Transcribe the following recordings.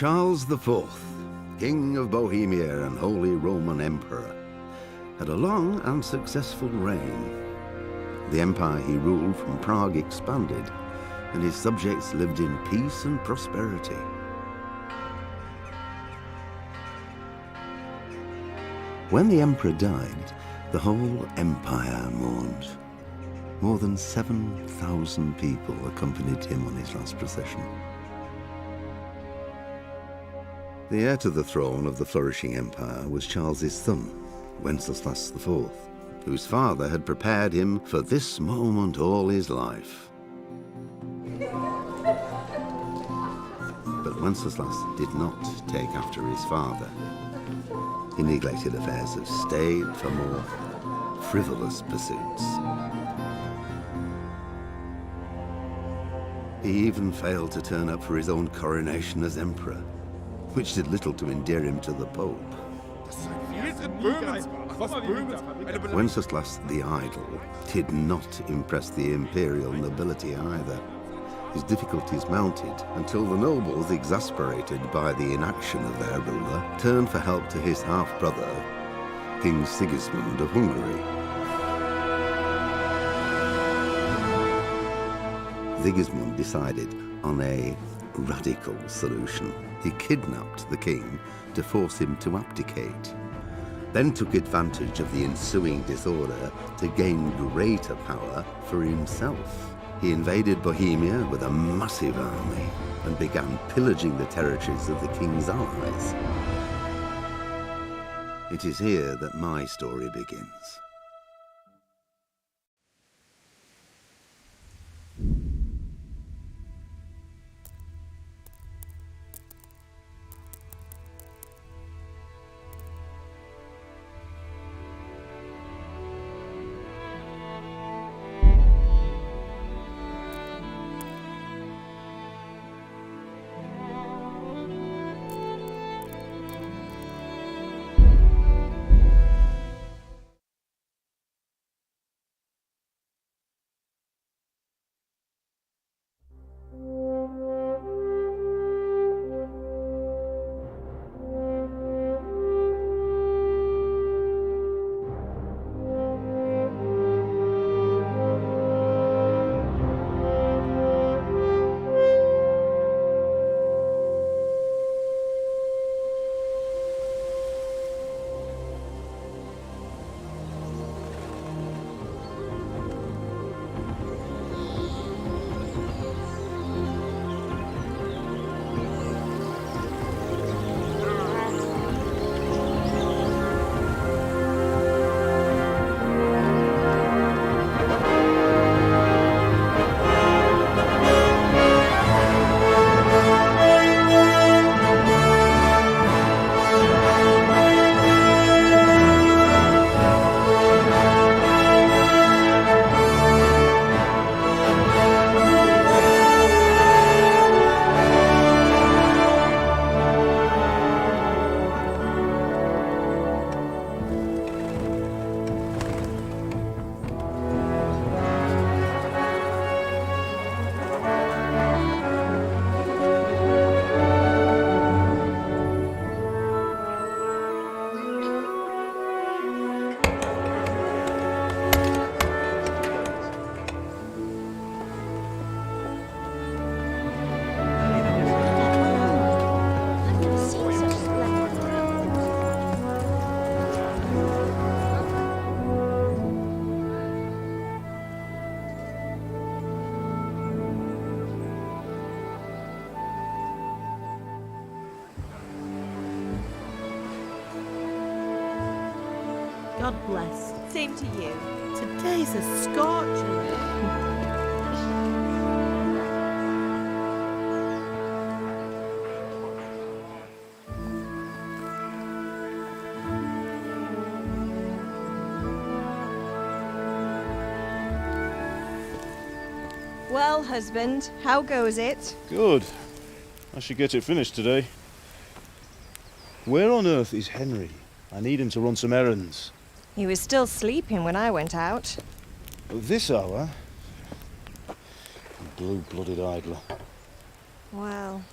Charles IV, King of Bohemia and Holy Roman Emperor, had a long and successful reign. The empire he ruled from Prague expanded, and his subjects lived in peace and prosperity. When the emperor died, the whole empire mourned. More than 7,000 people accompanied him on his last procession. The heir to the throne of the flourishing empire was Charles's son, Wenceslas IV, whose father had prepared him for this moment all his life. But Wenceslas did not take after his father. He neglected affairs of state for more frivolous pursuits. He even failed to turn up for his own coronation as emperor, which did little to endear him to the Pope. Wenceslas the Idle did not impress the imperial nobility either. His difficulties mounted until the nobles, exasperated by the inaction of their ruler, turned for help to his half-brother, King Sigismund of Hungary. Sigismund decided on a radical solution. He kidnapped the king to force him to abdicate, then took advantage of the ensuing disorder to gain greater power for himself. He invaded Bohemia with a massive army and began pillaging the territories of the king's allies. It is here that my story begins. God bless. Same to you. Today's a scorcher. Well, husband, how goes it? Good. I should get it finished today. Where on earth is Henry? I need him to run some errands. He was still sleeping when I went out. At this hour? Blue-blooded idler. Well,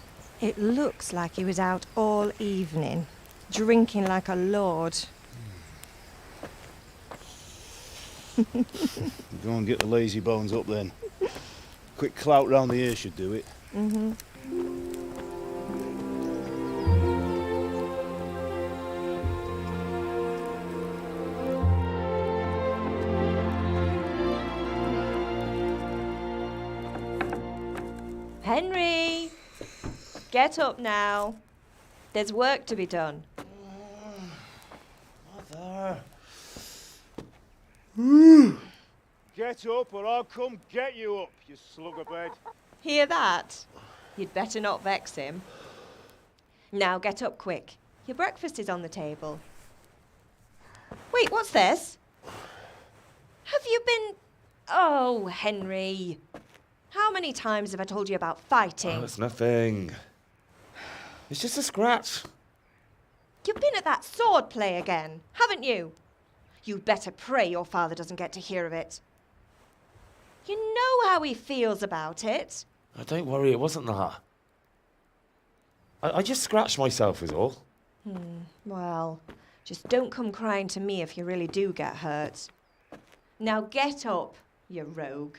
It looks like he was out all evening, drinking like a lord. Go and get the lazy bones up then. Quick clout round the ear should do it. Mm-hmm. Henry! Get up now. There's work to be done. Mother. Get up or I'll come get you up, you slug of bed. Hear that? You'd better not vex him. Now get up quick. Your breakfast is on the table. Wait, what's this? Have you been... Oh, Henry. How many times have I told you about fighting? Oh, it's nothing. It's just a scratch. You've been at that sword play again, haven't you? You'd better pray your father doesn't get to hear of it. You know how he feels about it. Oh, don't worry, it wasn't that. I just scratched myself is all. Well, just don't come crying to me if you really do get hurt. Now get up, you rogue.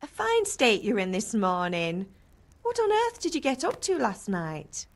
A fine state you're in this morning. What on earth did you get up to last night?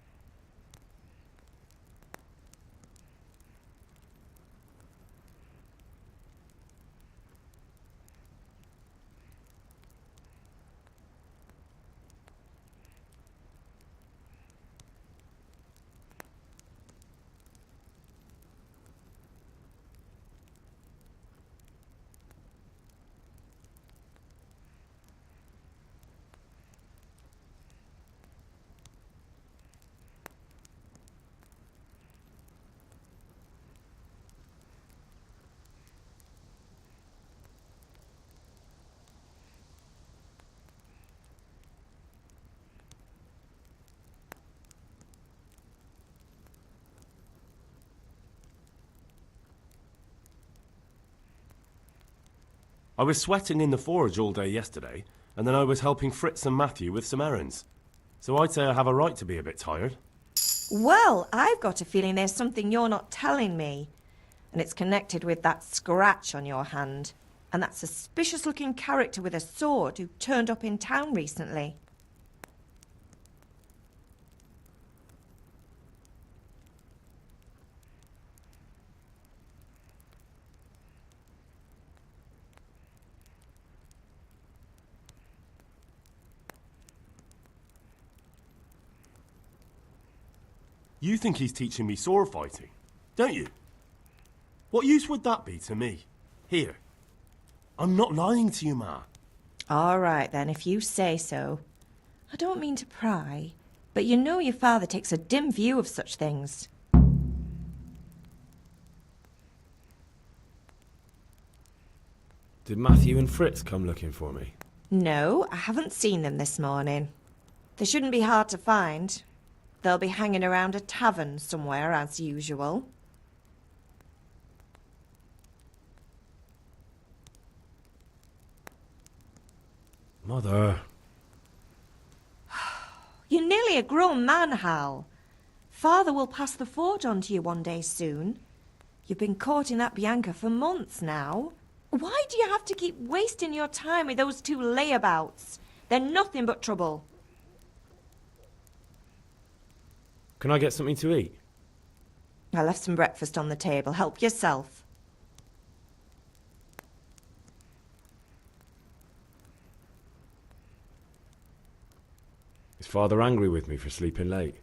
I was sweating in the forge all day yesterday, and then I was helping Fritz and Matthew with some errands. So I'd say I have a right to be a bit tired. Well, I've got a feeling there's something you're not telling me. And it's connected with that scratch on your hand. And that suspicious-looking character with a sword who turned up in town recently. You think he's teaching me sword fighting, don't you? What use would that be to me? Here. I'm not lying to you, Ma. All right, then, if you say so. I don't mean to pry, but you know your father takes a dim view of such things. Did Matthew and Fritz come looking for me? No, I haven't seen them this morning. They shouldn't be hard to find. They'll be hanging around a tavern somewhere, as usual. Mother. You're nearly a grown man, Hal. Father will pass the forge on to you one day soon. You've been courting that Bianca for months now. Why do you have to keep wasting your time with those two layabouts? They're nothing but trouble. Can I get something to eat? I left some breakfast on the table. Help yourself. Is Father angry with me for sleeping late?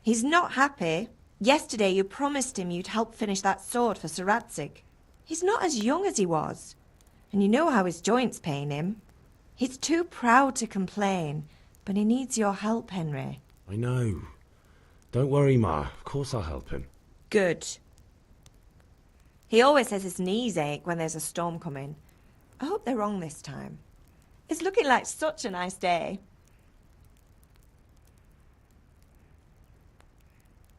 He's not happy. Yesterday you promised him you'd help finish that sword for Sir Radzig. He's not as young as he was, and you know how his joints pain him. He's too proud to complain, but he needs your help, Henry. I know. Don't worry, Ma. Of course I'll help him. Good. He always says his knees ache when there's a storm coming. I hope they're wrong this time. It's looking like such a nice day.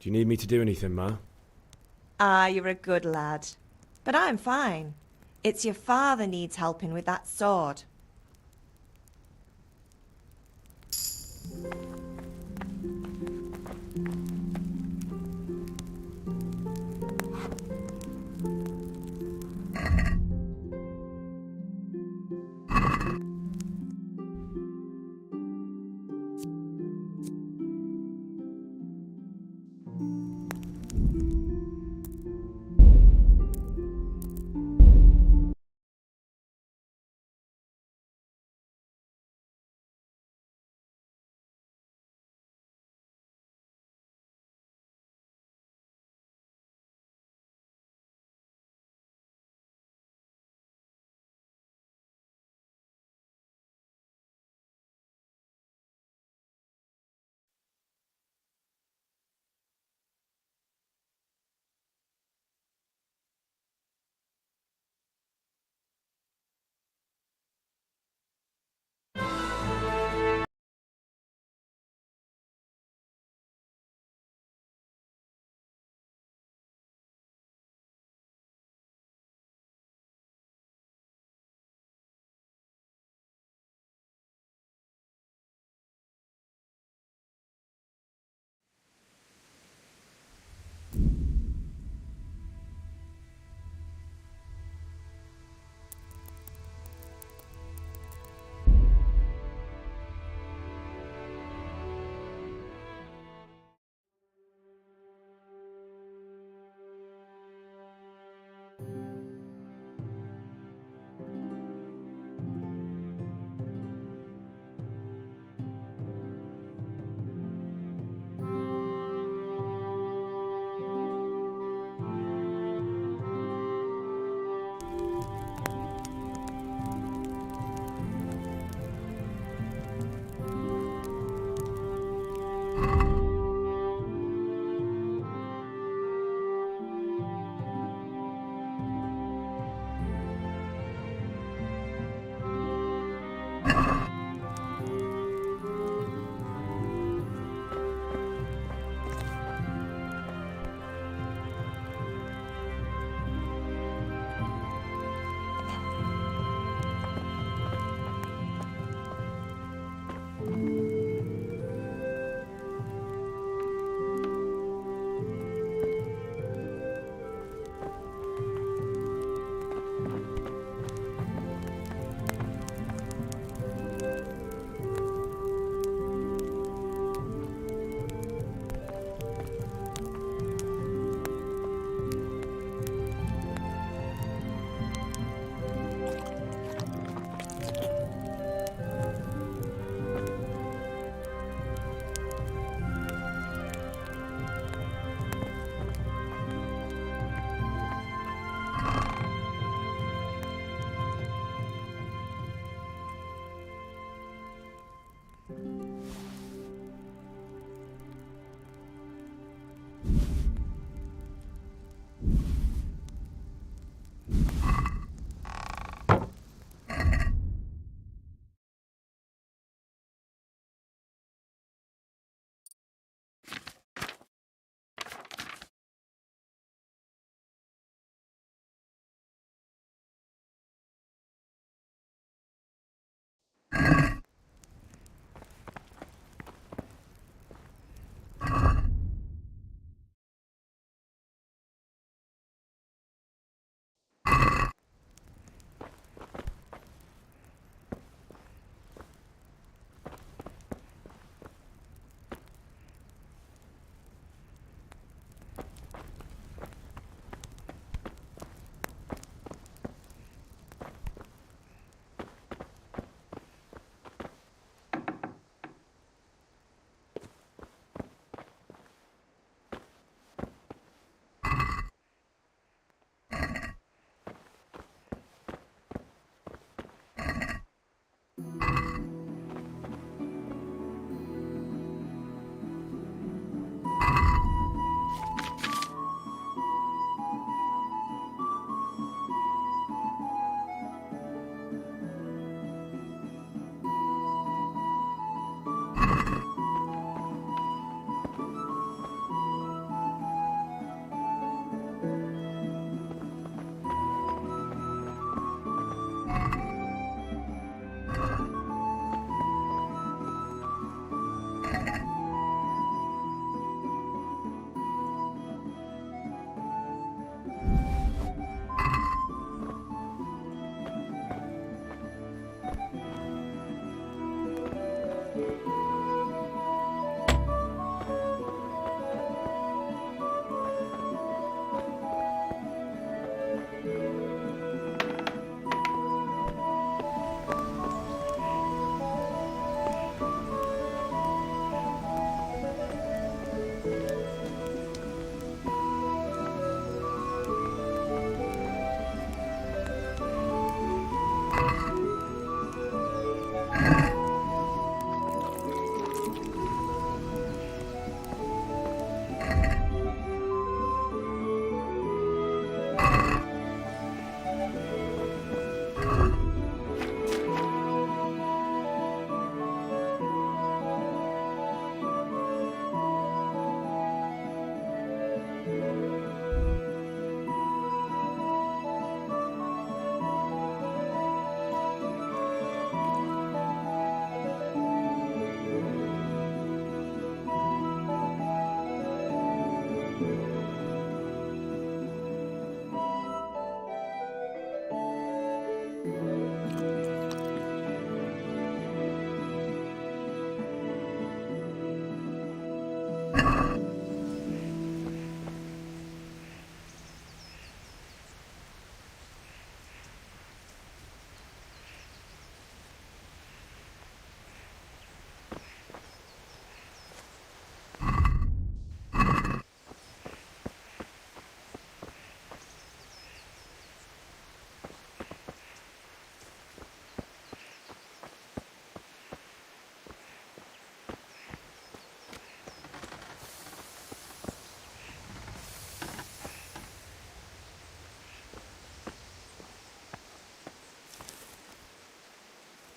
Do you need me to do anything, Ma? Ah, you're a good lad. But I'm fine. It's your father needs helping with that sword.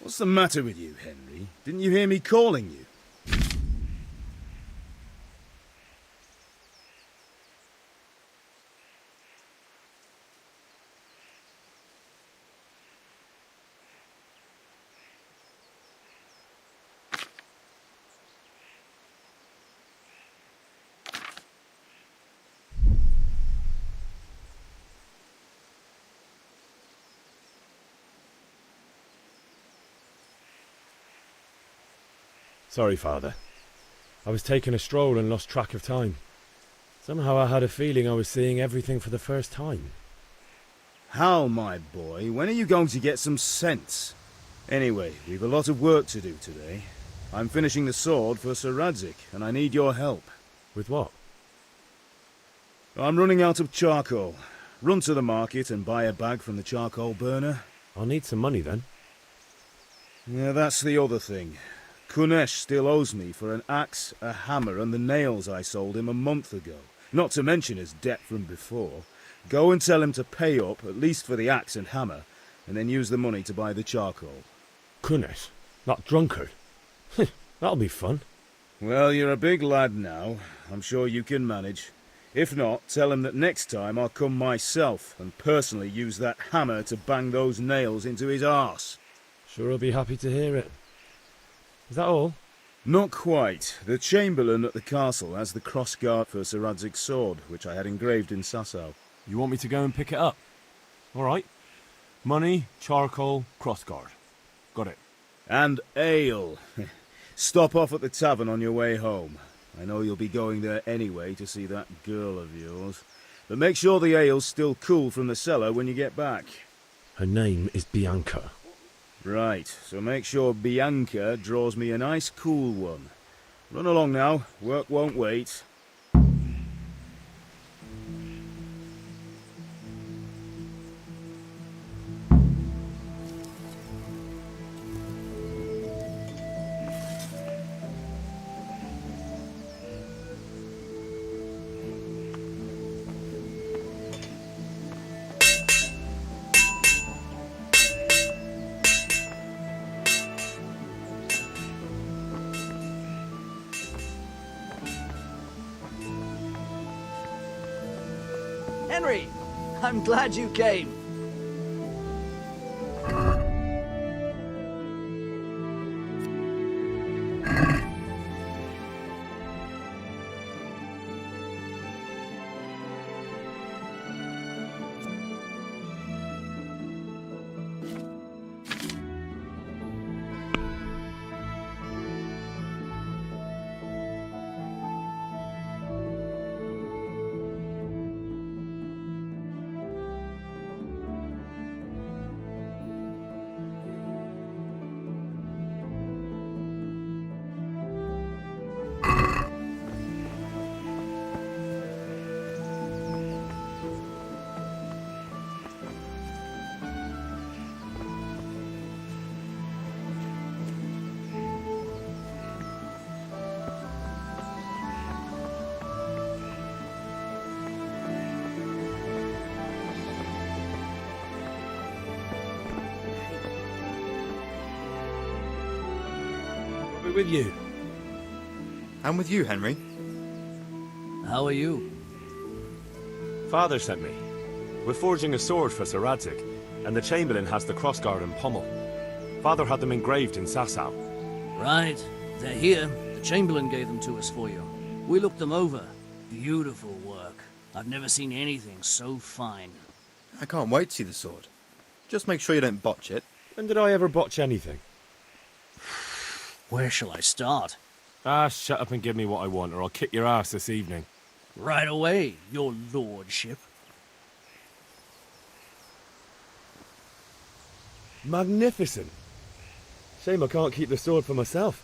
What's the matter with you, Henry? Didn't you hear me calling you? Sorry, Father. I was taking a stroll and lost track of time. Somehow I had a feeling I was seeing everything for the first time. Hal, my boy, when are you going to get some sense? Anyway, we've a lot of work to do today. I'm finishing the sword for Sir Radzig, and I need your help. With what? I'm running out of charcoal. Run to the market and buy a bag from the charcoal burner. I'll need some money then. Yeah, that's the other thing. Kunesh still owes me for an axe, a hammer, and the nails I sold him a month ago. Not to mention his debt from before. Go and tell him to pay up, at least for the axe and hammer, and then use the money to buy the charcoal. Kunesh? That drunkard? That'll be fun. Well, you're a big lad now. I'm sure you can manage. If not, tell him that next time I'll come myself and personally use that hammer to bang those nails into his arse. Sure I'll be happy to hear it. Is that all? Not quite. The Chamberlain at the castle has the crossguard for Sir Radzig's sword, which I had engraved in Sasau. You want me to go and pick it up? All right. Money, charcoal, crossguard. Got it. And ale. Stop off at the tavern on your way home. I know you'll be going there anyway to see that girl of yours. But make sure the ale's still cool from the cellar when you get back. Her name is Bianca. Right, so make sure Bianca draws me a nice cool one. Run along now, work won't wait. Henry, I'm glad you came. with you. And with you, Henry. How are you? Father sent me. We're forging a sword for Sir Radzig, and the Chamberlain has the crossguard and pommel. Father had them engraved in Sasau. Right. They're here. The Chamberlain gave them to us for you. We looked them over. Beautiful work. I've never seen anything so fine. I can't wait to see the sword. Just make sure you don't botch it. When did I ever botch anything? Where shall I start? Ah, shut up and give me what I want, or I'll kick your ass this evening. Right away, your lordship. Magnificent. Shame I can't keep the sword for myself.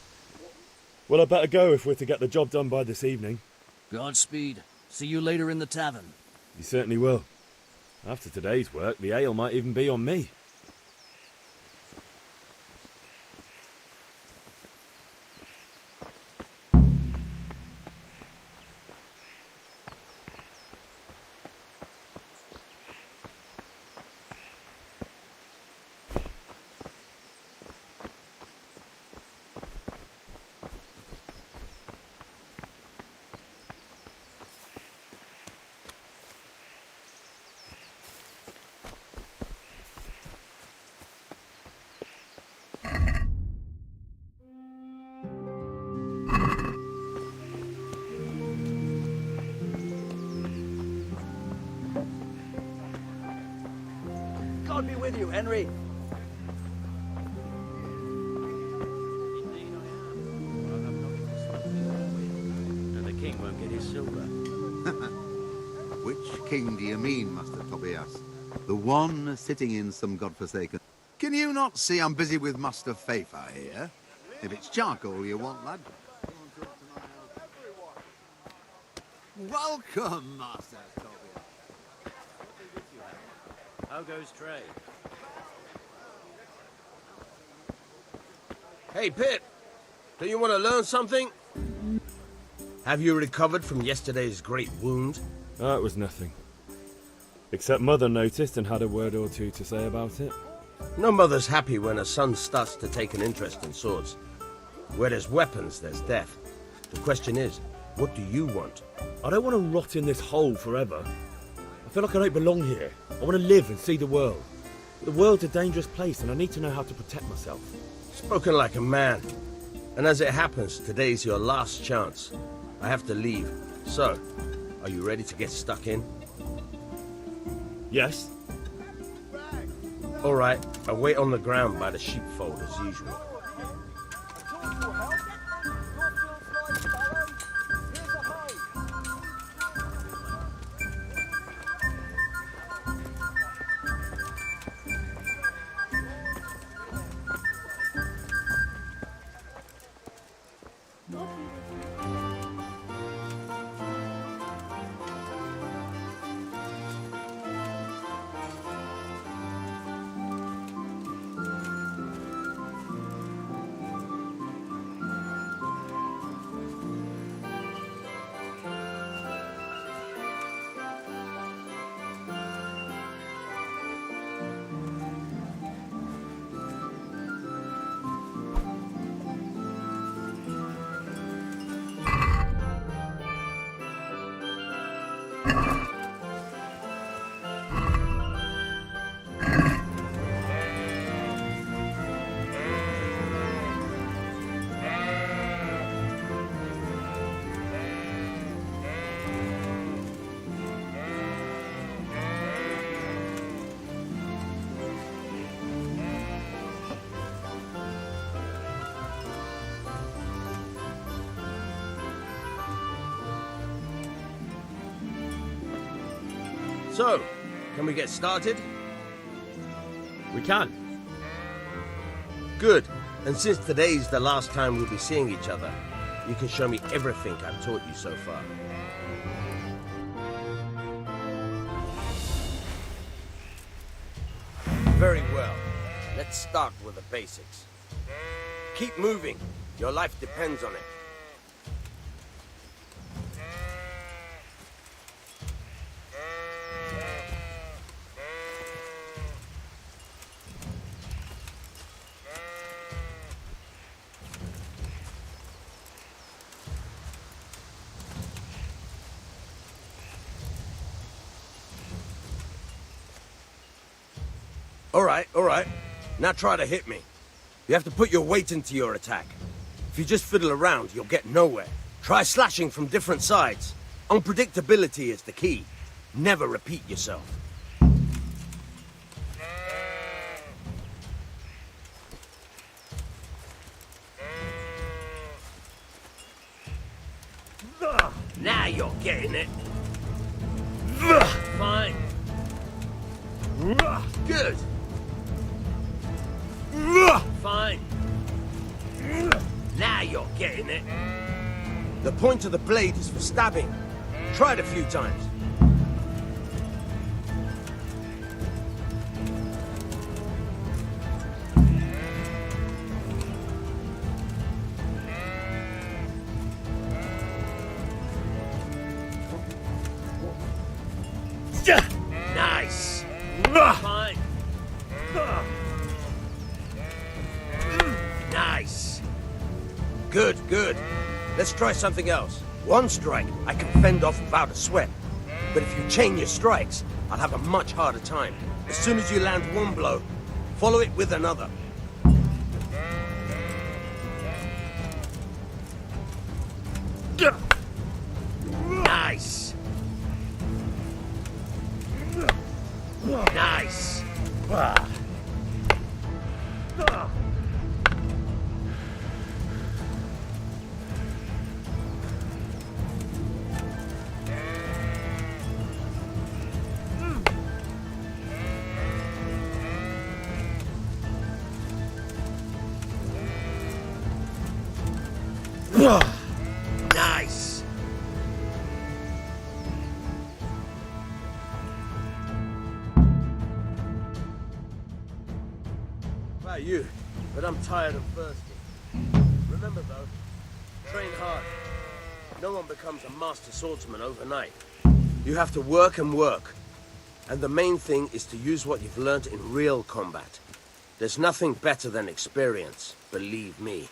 Well, I better go if we're to get the job done by this evening. Godspeed. See you later in the tavern. You certainly will. After today's work, the ale might even be on me. God be with you, Henry. And the king won't get his silver. Which king do you mean, Master Tobias? The one sitting in some godforsaken... Can you not see I'm busy with Master Fafa here? If it's charcoal you want, lad. Welcome, Master Tobias. How goes trade? Hey, Pip. Do you want to learn something? Have you recovered from yesterday's great wound? It was nothing. Except Mother noticed and had a word or two to say about it. No mother's happy when her son starts to take an interest in swords. Where there's weapons, there's death. The question is, what do you want? I don't want to rot in this hole forever. I feel like I don't belong here. I want to live and see the world. The world's a dangerous place and I need to know how to protect myself. Spoken like a man. And as it happens, today's your last chance. I have to leave. So, are you ready to get stuck in? Yes. All right, I'll wait on the ground by the sheepfold as usual. So, can we get started? We can. Good. And since today's the last time we'll be seeing each other, you can show me everything I've taught you so far. Very well. Let's start with the basics. Keep moving. Your life depends on it. All right. Now try to hit me. You have to put your weight into your attack. If you just fiddle around, you'll get nowhere. Try slashing from different sides. Unpredictability is the key. Never repeat yourself. Now you're getting it. Fine. Good. Fine. Now you're getting it. The point of the blade is for stabbing. Try it a few times. Nice. Fine. Nice. Good. Let's try something else. One strike, I can fend off without a sweat. But if you chain your strikes, I'll have a much harder time. As soon as you land one blow, follow it with another. Nice. Nice. Nice. About you, but I'm tired and thirsty. Remember though, train hard. No one becomes a master swordsman overnight. You have to work and work. And the main thing is to use what you've learned in real combat. There's nothing better than experience, believe me.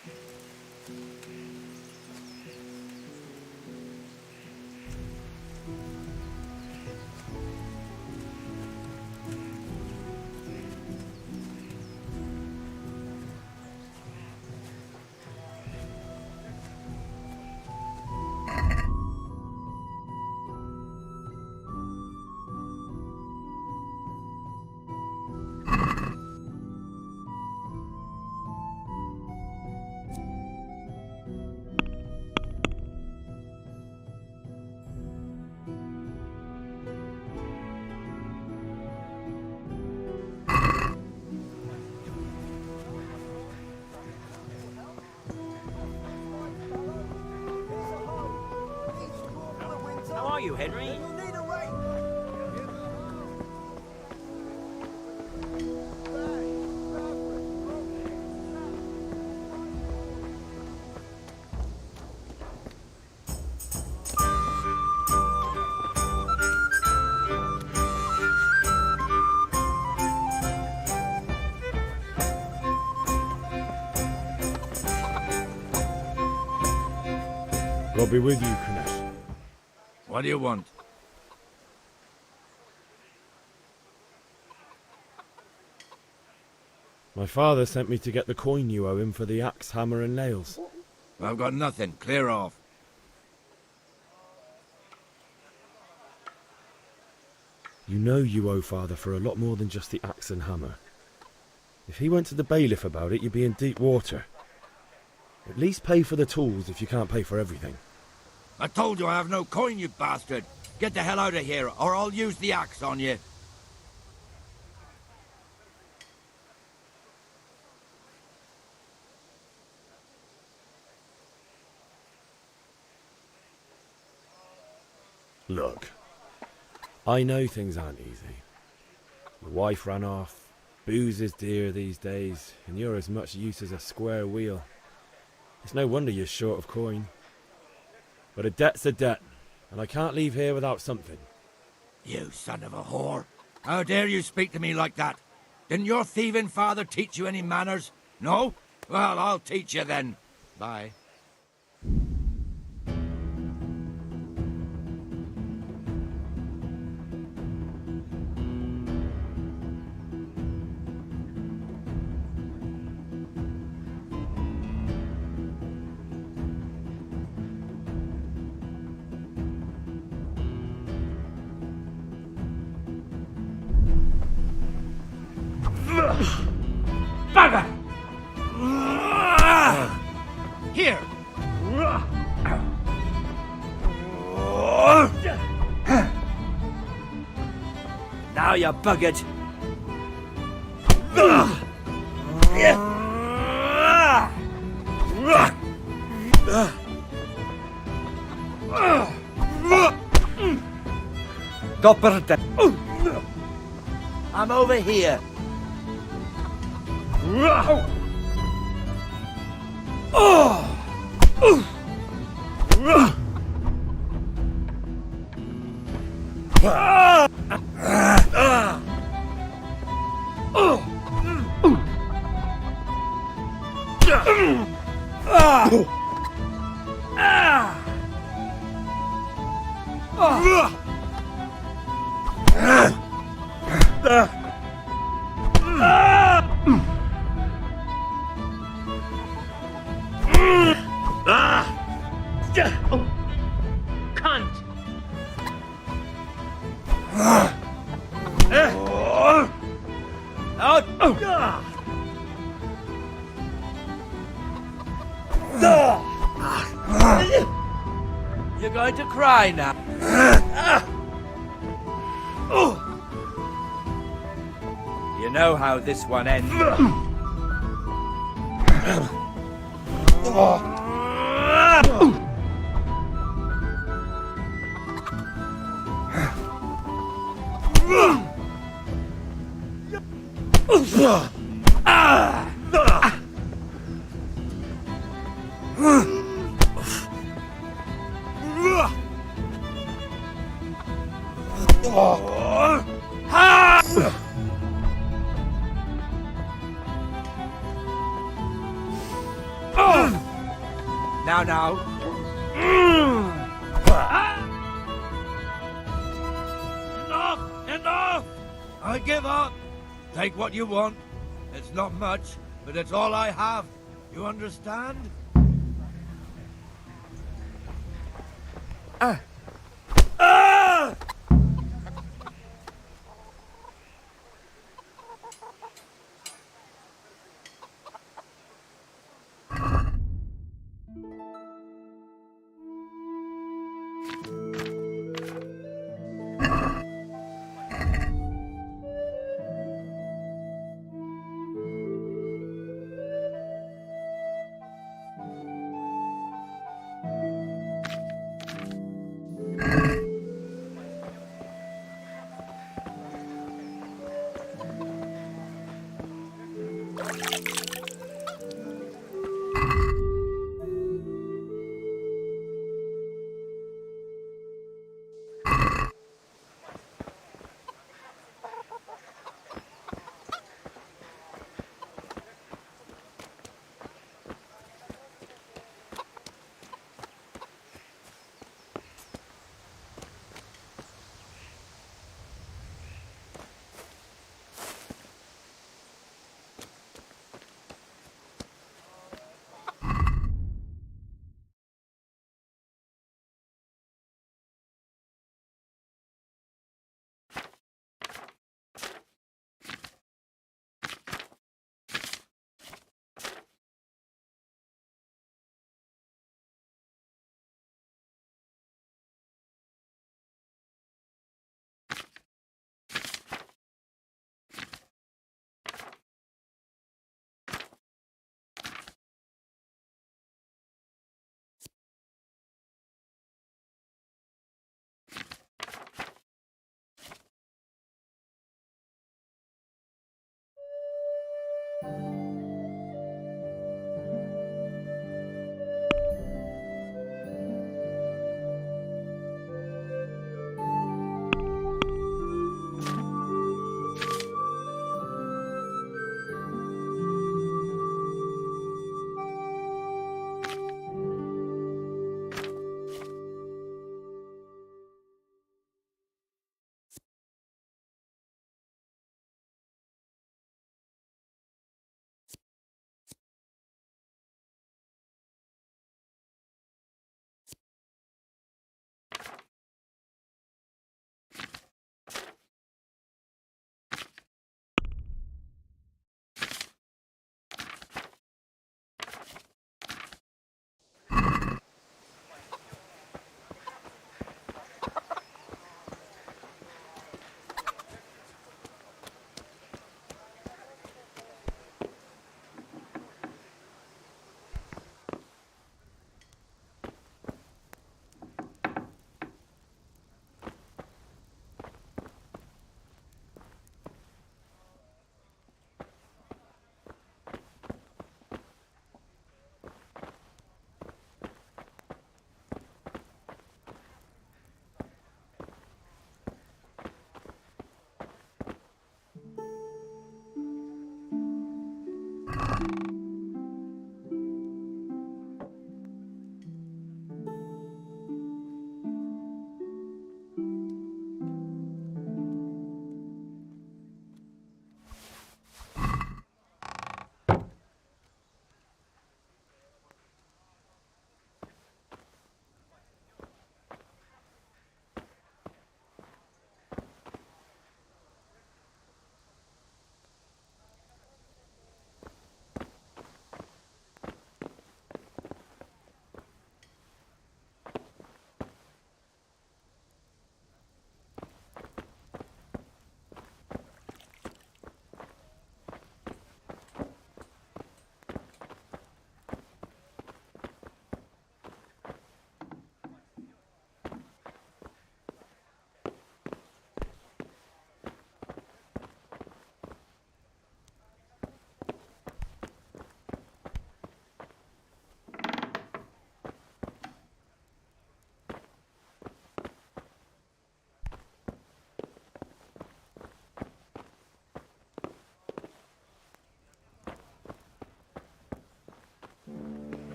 How are you, Henry? I'll be with you, Kunesh. What do you want? My father sent me to get the coin you owe him for the axe, hammer and nails. I've got nothing. Clear off. You know you owe father for a lot more than just the axe and hammer. If he went to the bailiff about it, you'd be in deep water. At least pay for the tools if you can't pay for everything. I told you I have no coin, you bastard. Get the hell out of here, or I'll use the axe on you. Look, I know things aren't easy. Your wife ran off, booze is dear these days, and you're as much use as a square wheel. It's no wonder you're short of coin. But a debt's a debt, and I can't leave here without something. You son of a whore. How dare you speak to me like that? Didn't your thieving father teach you any manners? No? Well, I'll teach you then. Bye. Bugger! Here! Now you're buggered. Dopperte. I'm over here. Cunt! You're going to cry now. You know how this one ends. Now. Enough! I give up. Take what you want. It's not much, but it's all I have. You understand?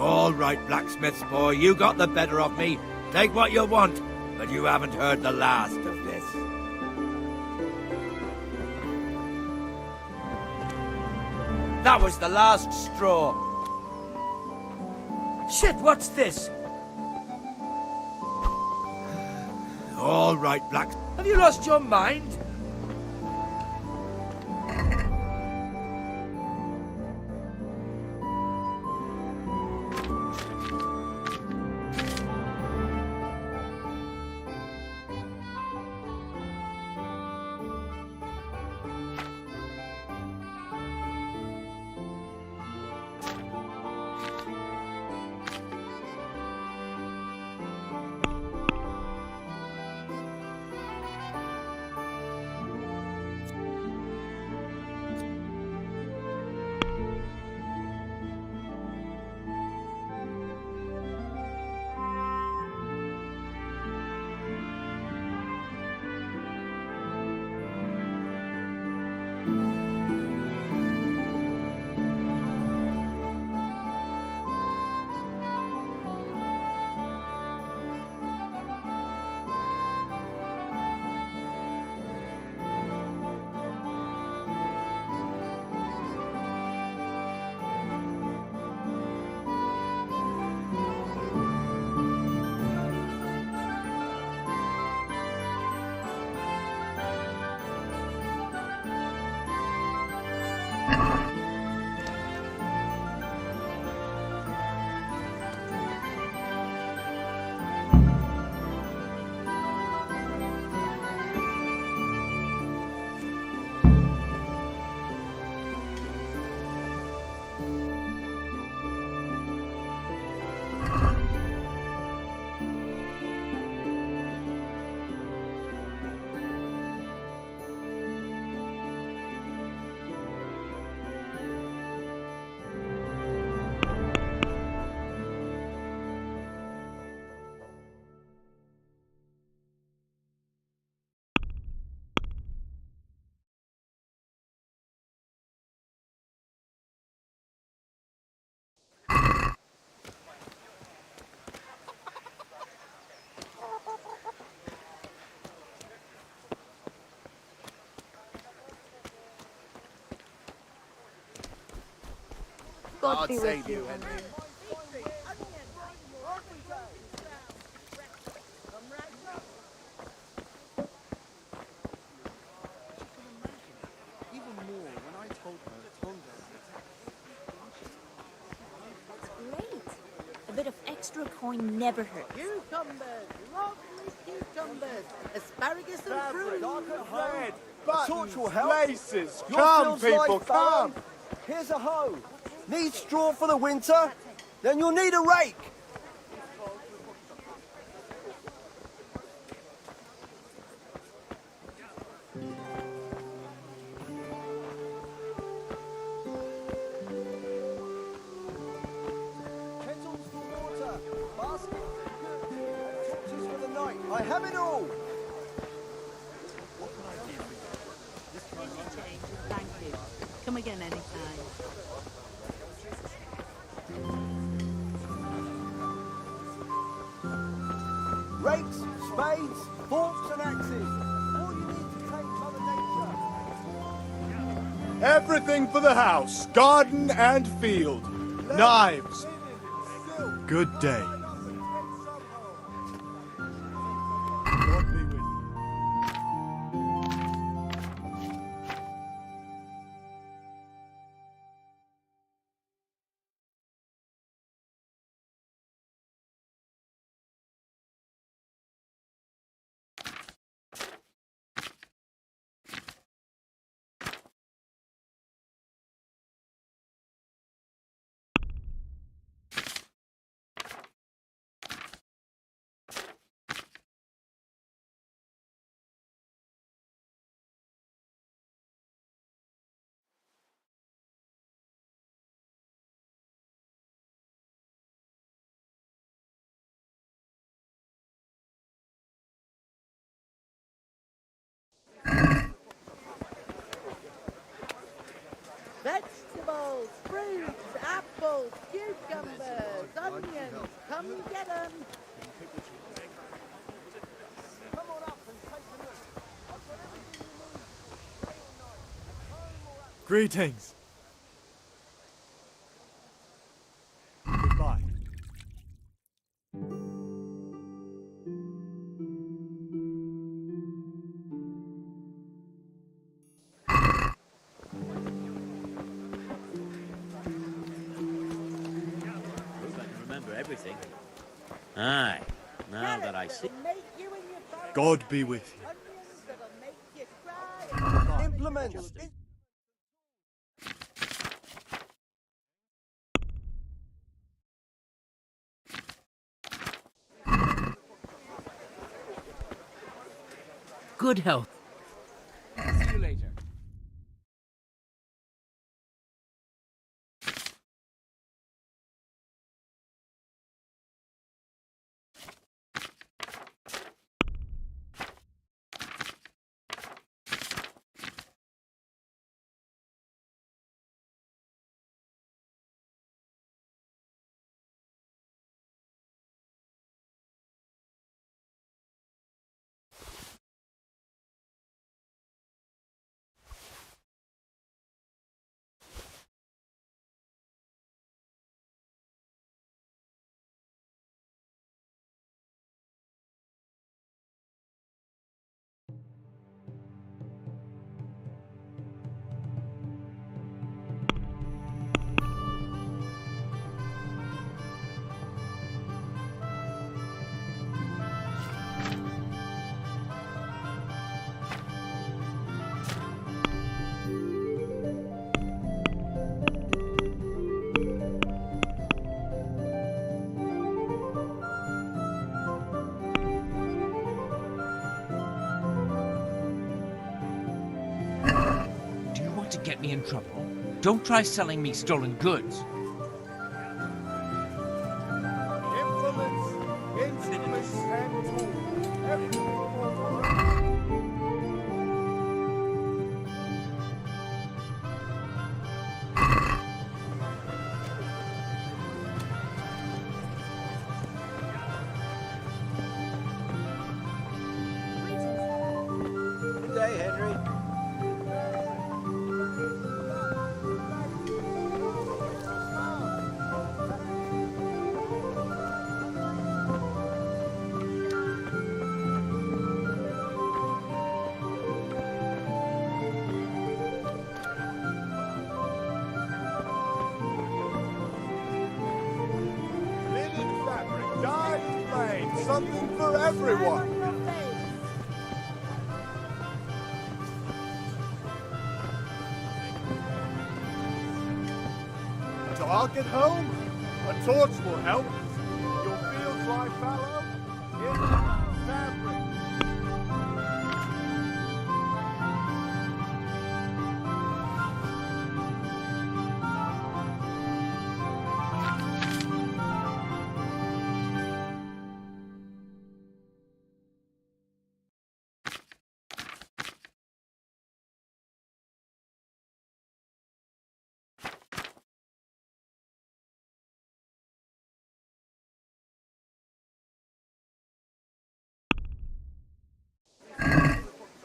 All right, blacksmith's boy, you got the better of me. Take what you want, but you haven't heard the last of this. That was the last straw. Shit, what's this? All right, Black. Have you lost your mind? God be with you. Great. A bit of extra coin never hurts. Cucumbers, lovely cucumbers, asparagus and fruit. Torch will help. Places. Come, people, come. Here's a hoe. Need straw for the winter? Then you'll need a rake. Kettles for water. Basket for good. Torches for the night. I have it all. Thank you. Come again anytime. Rakes, spades, forks and axes. All you need to take Mother Nature. Everything for the house, garden and field. Knives. Good day. apples, cucumbers, onions. Come get them. Come on up and take a look. I've got everything you need. Day or night. At home or at Greetings. Goodbye. Hope I can remember everything. Aye, now that I see. God be with you. implements. Good health. See you later. To get me in trouble. Don't try selling me stolen goods. Implements, instruments, and tools. Everything. Good day, Henry. Linen fabric, dyed and plain, something for everyone. Dark at home? A torch will help. Your fields lie fallow? In fabric.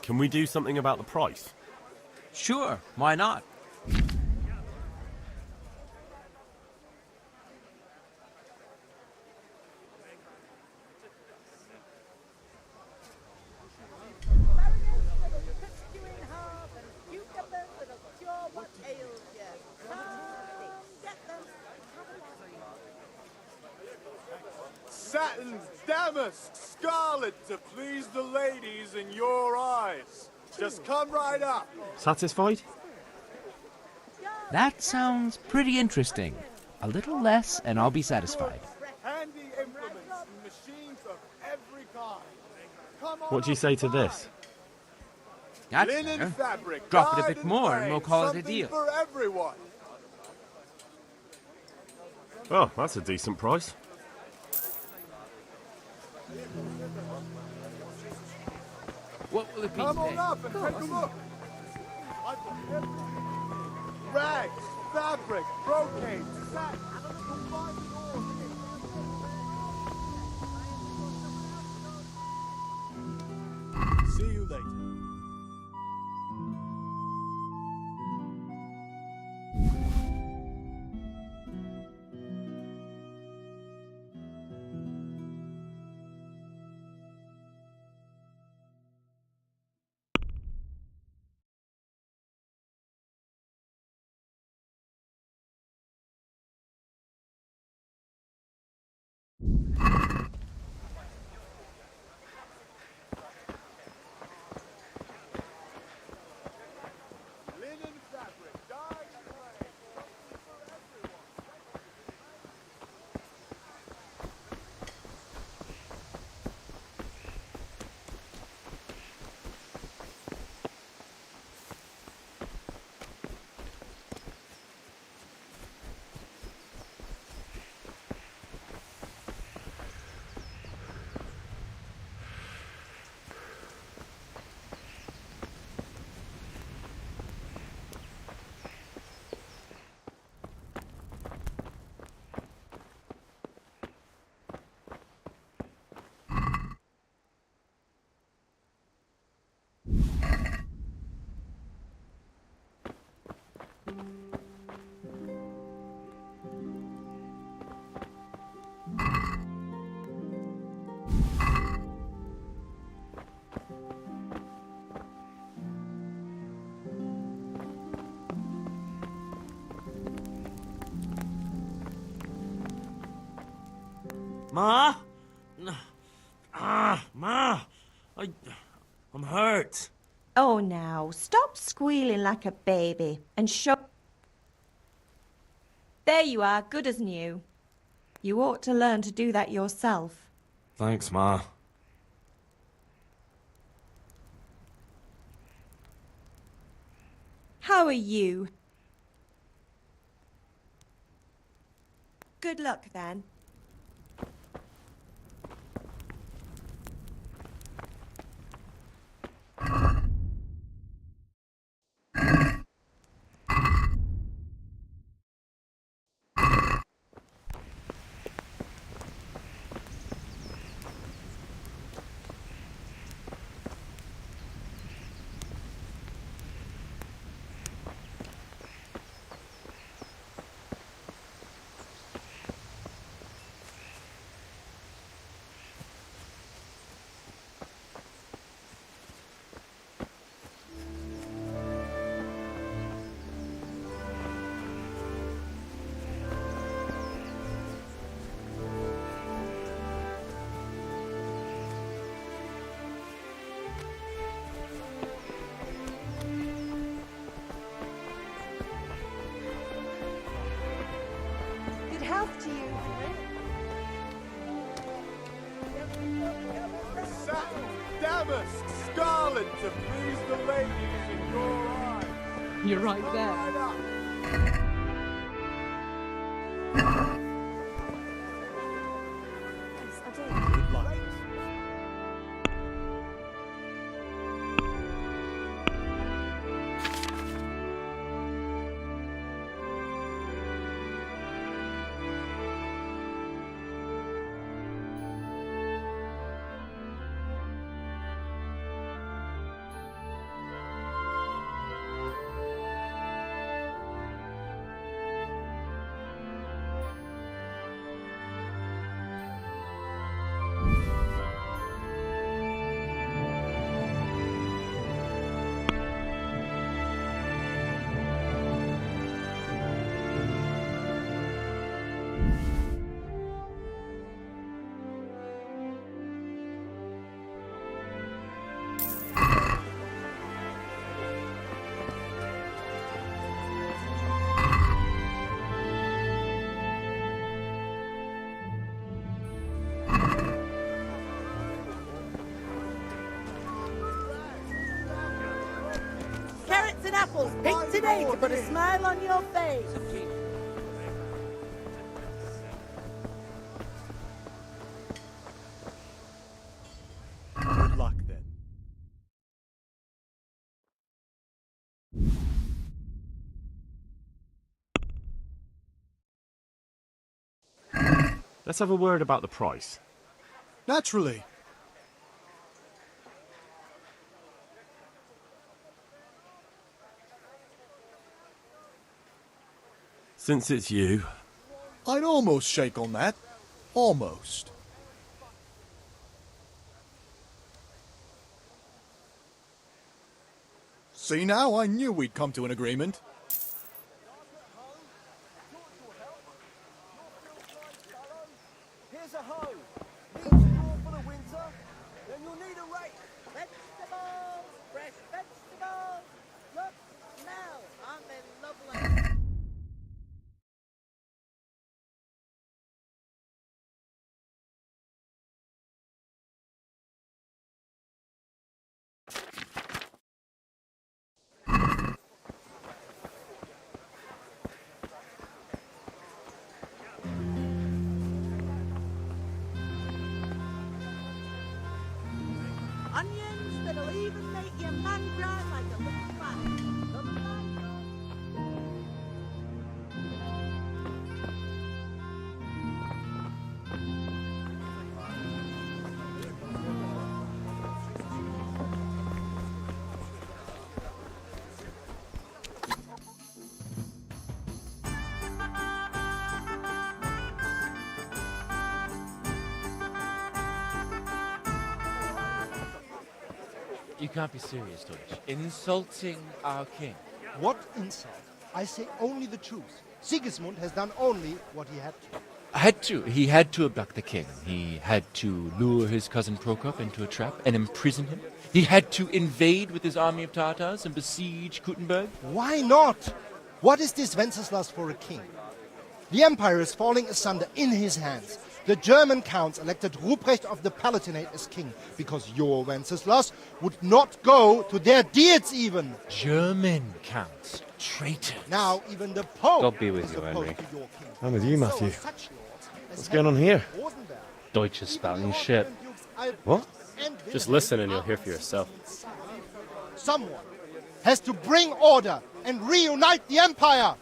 Can we do something about the price? Sure, why not? Satin, damask, scarlet to please the ladies in your eyes. Just come right up. Satisfied? That sounds pretty interesting. A little less and I'll be satisfied. Handy implements and machines of every kind. Come on What do you up say to and buy. this? That's Linen better. fabric, Drop it a dyed bit and more and plain, we'll call it a something deal. for everyone. Oh, that's a decent price. What will it be Come today? on up and take a look. I've got everything. Rags, fabric, brocade, satin. You'll find it all. See you later. Linen fabric, dyed and laid. Something for everyone. Ma? Ma! I'm hurt. Oh, now, stop squealing like a baby and show... There you are, good as new. You ought to learn to do that yourself. Thanks, Ma. How are you? Good luck, then. Health to you. Satin, damask, scarlet to please the ladies in your eyes. You're right Come there. right up. Yes, I do. Good luck. Carrots and apples picked today to put a smile on your face. Good luck, then. Let's have a word about the price. Naturally. Since it's you, I'd almost shake on that. Almost. See now, I knew we'd come to an agreement. Here's a hoe. Need straw for the winter? Then you'll need a rake. Vegetables! Fresh vegetables! Look, smell! Aren't they lovely? Onions that'll even make your man cry like a little fat. Come on. You can't be serious, Deutsch. Insulting our king. What insult? I say only the truth. Sigismund has done only what he had to. Had to. He had to abduct the king. He had to lure his cousin Prokop into a trap and imprison him. He had to invade with his army of Tatars and besiege Kuttenberg. Why not? What is this Wenceslas for a king? The empire is falling asunder in his hands. The German counts elected Ruprecht of the Palatinate as king because your Wenceslas would not go to their deeds even. German counts. Traitors. Now even the Pope God be with is you, opposed Henry. to your king. I'm with you, Matthew. So such lords as What's going on here? Rosenberg, Deutsch is spouting shit. What? Just listen and you'll hear for yourself. Someone has to bring order and reunite the empire.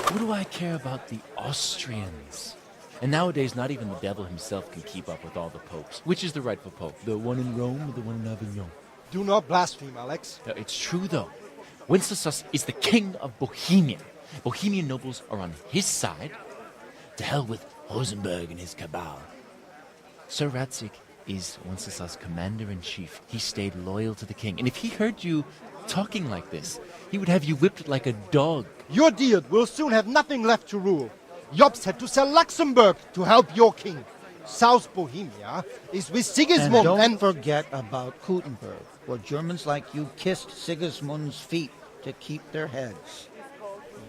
What do I care about the Austrians? And nowadays, not even the devil himself can keep up with all the popes. Which is the rightful pope? The one in Rome or the one in Avignon? Do not blaspheme, Alex. No, it's true, though. Wenceslas is the king of Bohemia. Bohemian nobles are on his side. To hell with Rosenberg and his cabal. Sir Radzik is Wenceslas' commander-in-chief. He stayed loyal to the king. And if he heard you talking like this, he would have you whipped like a dog. Your deed will soon have nothing left to rule. Jobst had to sell Luxembourg to help your king. South Bohemia is with Sigismund and don't forget about Kuttenberg, where Germans like you kissed Sigismund's feet to keep their heads.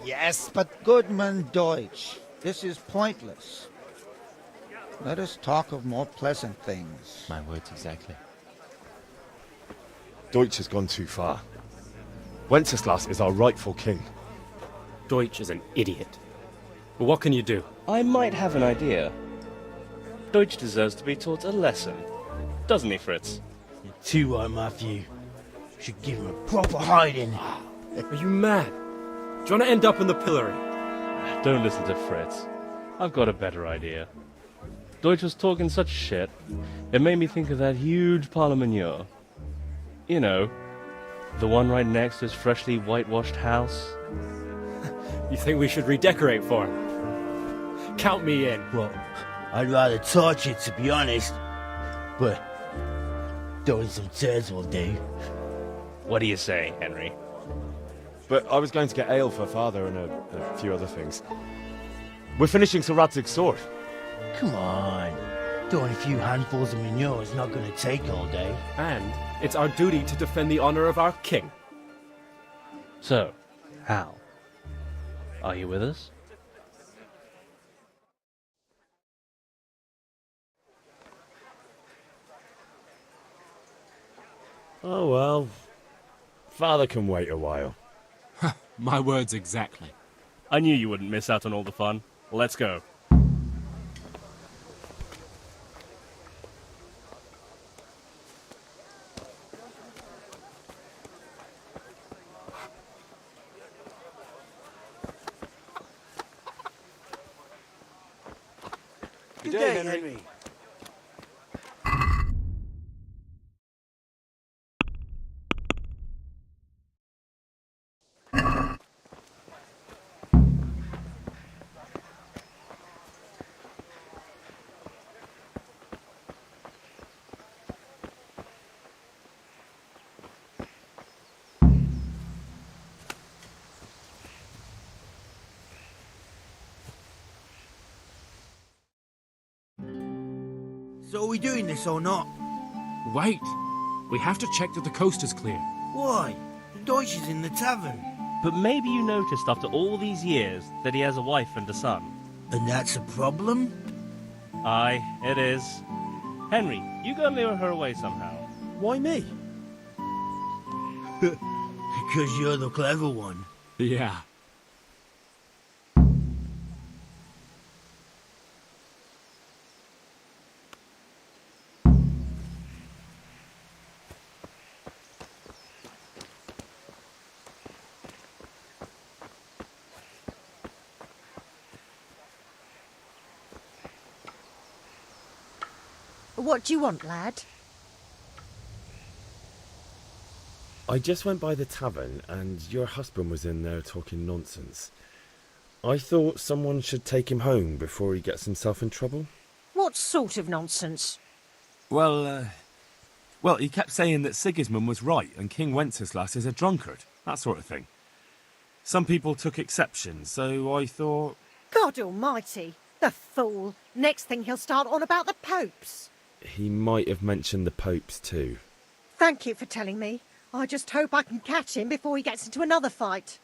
Yes, but Goodman Deutsch, this is pointless. Let us talk of more pleasant things. My words exactly. Deutsch has gone too far. Wenceslas is our rightful king. Deutsch is an idiot. But what can you do? I might have an idea. Deutsch deserves to be taught a lesson. Doesn't he, Fritz? You're too right, Matthew. Should give him a proper hiding. Are you mad? Do you want to end up in the pillory? Don't listen to Fritz. I've got a better idea. Deutsch was talking such shit, it made me think of that huge parliament. You know, the one right next to his freshly whitewashed house. You think we should redecorate for him? Count me in. Well, I'd rather torch it, to be honest. But throwing some chairs will do. What do you say, Henry? But I was going to get ale for father and a few other things. We're finishing Sir Radzig's sword. Come on. Throwing a few handfuls of manure is not going to take all day. And it's our duty to defend the honor of our king. So, Hal, are you with us? Oh well. Father can wait a while. My words exactly. I knew you wouldn't miss out on all the fun. Let's go. Good day, Henry. So are we doing this or not? Wait. We have to check that the coast is clear. Why? The Deutsch is in the tavern. But maybe you noticed after all these years that he has a wife and a son. And that's a problem? Aye, it is. Henry, you go and lure her away somehow. Why me? Because you're the clever one. Yeah. What do you want, lad? I just went by the tavern and your husband was in there talking nonsense. I thought someone should take him home before he gets himself in trouble. What sort of nonsense? Well, he kept saying that Sigismund was right and King Wenceslas is a drunkard, that sort of thing. Some people took exception, so I thought... God almighty, the fool. Next thing he'll start on about the popes. He might have mentioned the popes too. Thank you for telling me. I just hope I can catch him before he gets into another fight.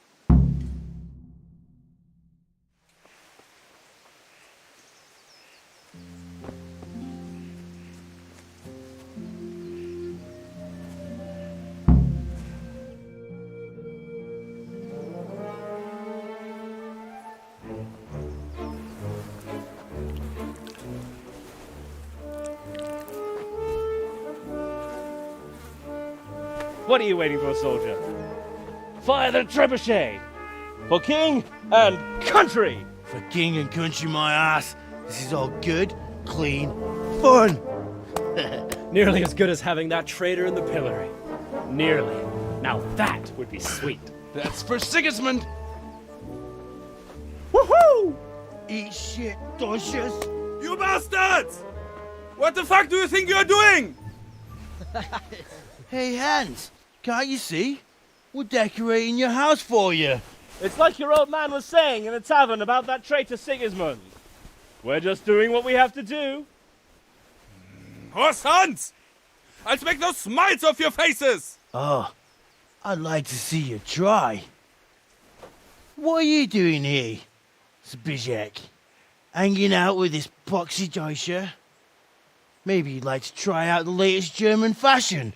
What are you waiting for, soldier? Fire the trebuchet! For king and country! For king and country, my ass. This is all good, clean, fun. Nearly as good as having that traitor in the pillory. Nearly. Now that would be sweet. That's for Sigismund. Woohoo! Eat shit, Deutsches. You bastards! What the fuck do you think you're doing? Hey, Hans, can't you see? We're decorating your house for you. It's like your old man was saying in the tavern about that traitor Sigismund. We're just doing what we have to do. Horse Hans! I'll make those smiles off your faces! Oh, I'd like to see you try. What are you doing here, Zbigniew? Hanging out with this poxy Deutscher? Maybe you'd like to try out the latest German fashion.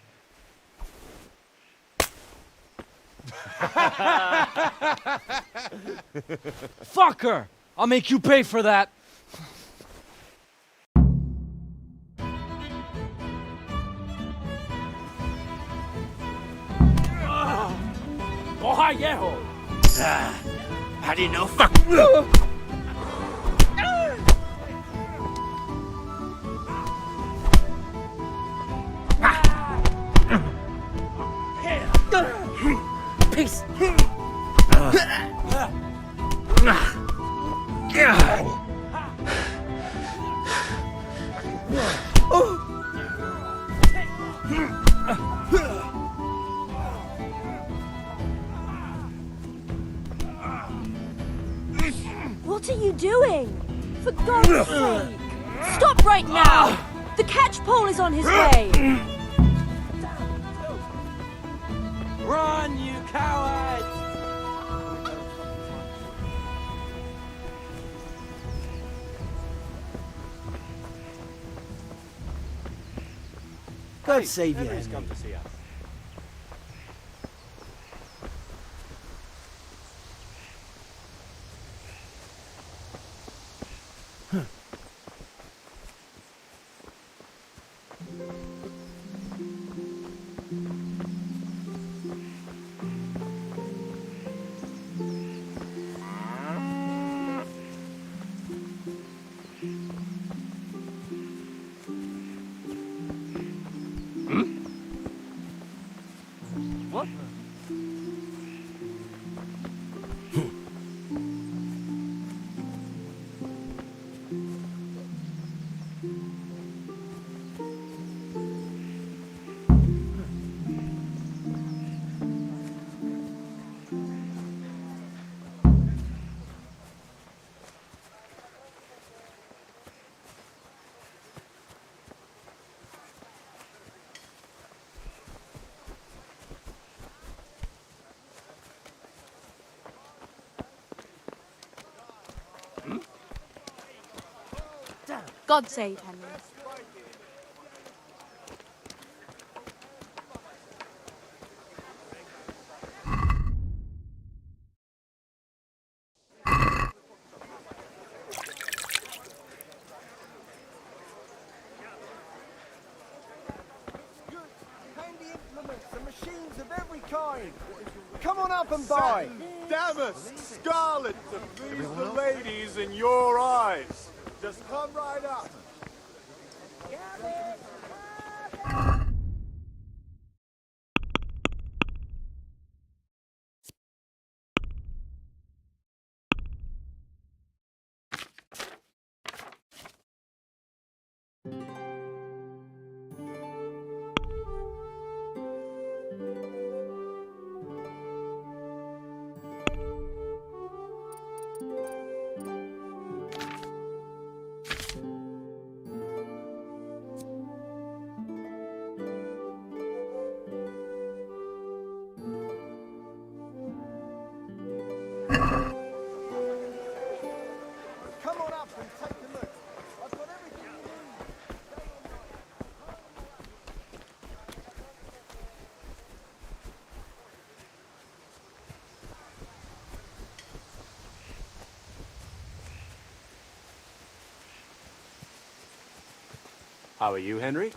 Fucker! I'll make you pay for that. Oh, yeah. How do you know? Fuck! Peace. What are you doing? For God's sake! Stop right now! The catchpole is on his way! Run, you cowards! God save you, Henry's Henry. come to see us. God save Henry. Handy implements and machines of every kind. Come on up and buy. Damask, scarlet to please the ladies in your eyes. Just come right up. Come on up and take a look. I've got everything you need. How are you, Henry?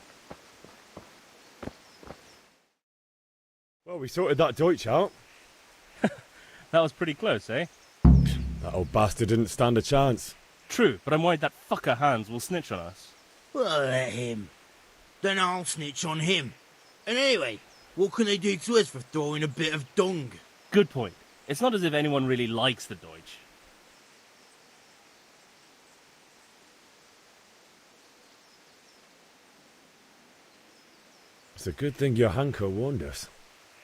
Well, we sorted that Deutsch out. That was pretty close, eh? That old bastard didn't stand a chance. True, but I'm worried that fucker Hans will snitch on us. Well, let him. Then I'll snitch on him. And anyway, what can they do to us for throwing a bit of dung? Good point. It's not as if anyone really likes the Deutsch. It's a good thing your Hanko warned us.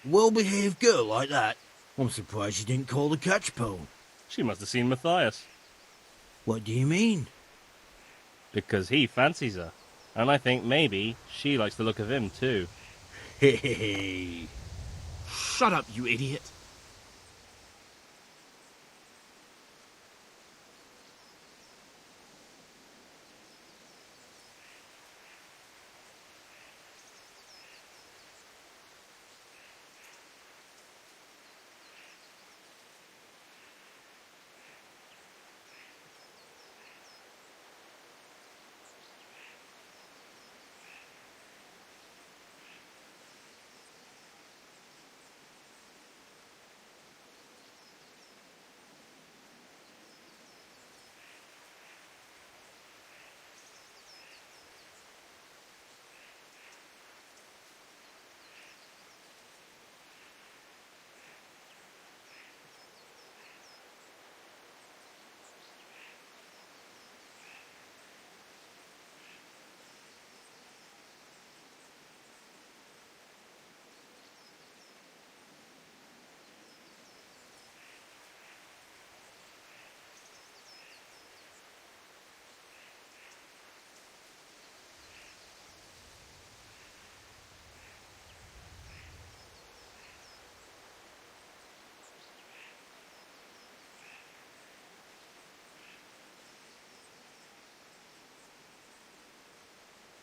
Well-behaved girl like that. I'm surprised she didn't call the catchpole. She must have seen Matthias. What do you mean? Because he fancies her. And I think maybe she likes the look of him too. Hey. Shut up, you idiot.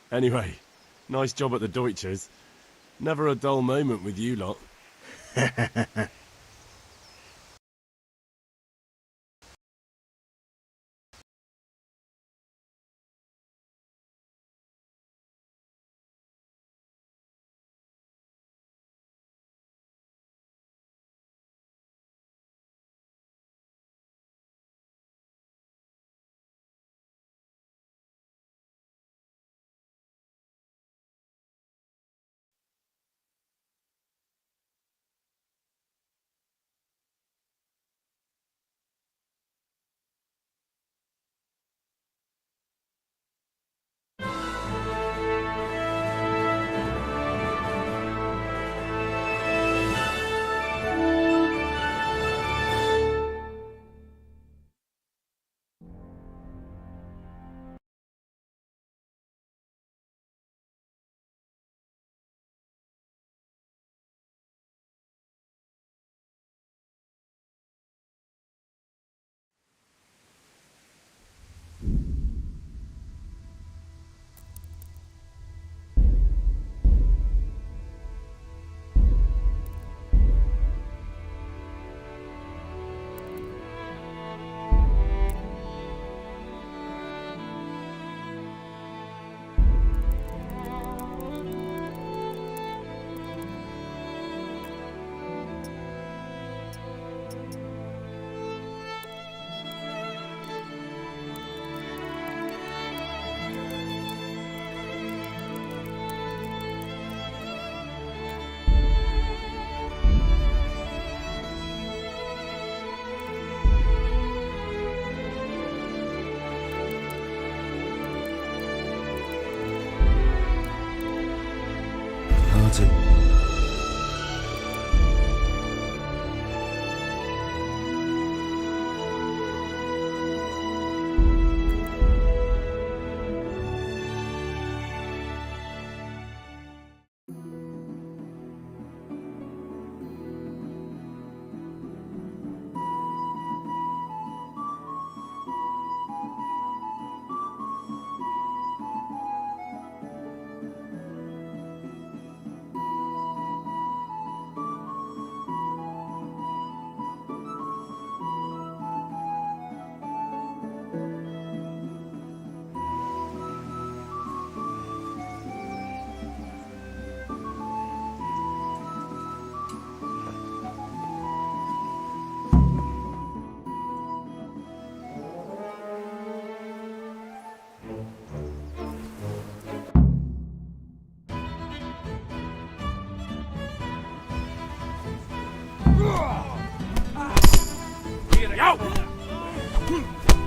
Anyway, nice job at the Deutschers. Never a dull moment with you lot.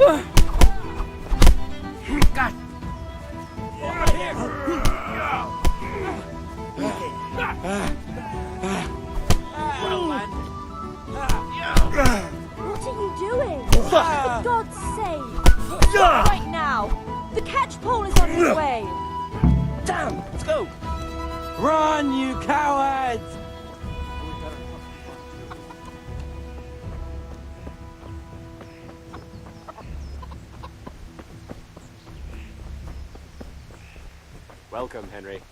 God. Well, man. What are you doing? For God's sake! Stop right now! The catch pole is on his way! Damn! Let's go! Run, you cowards! Welcome, Henry.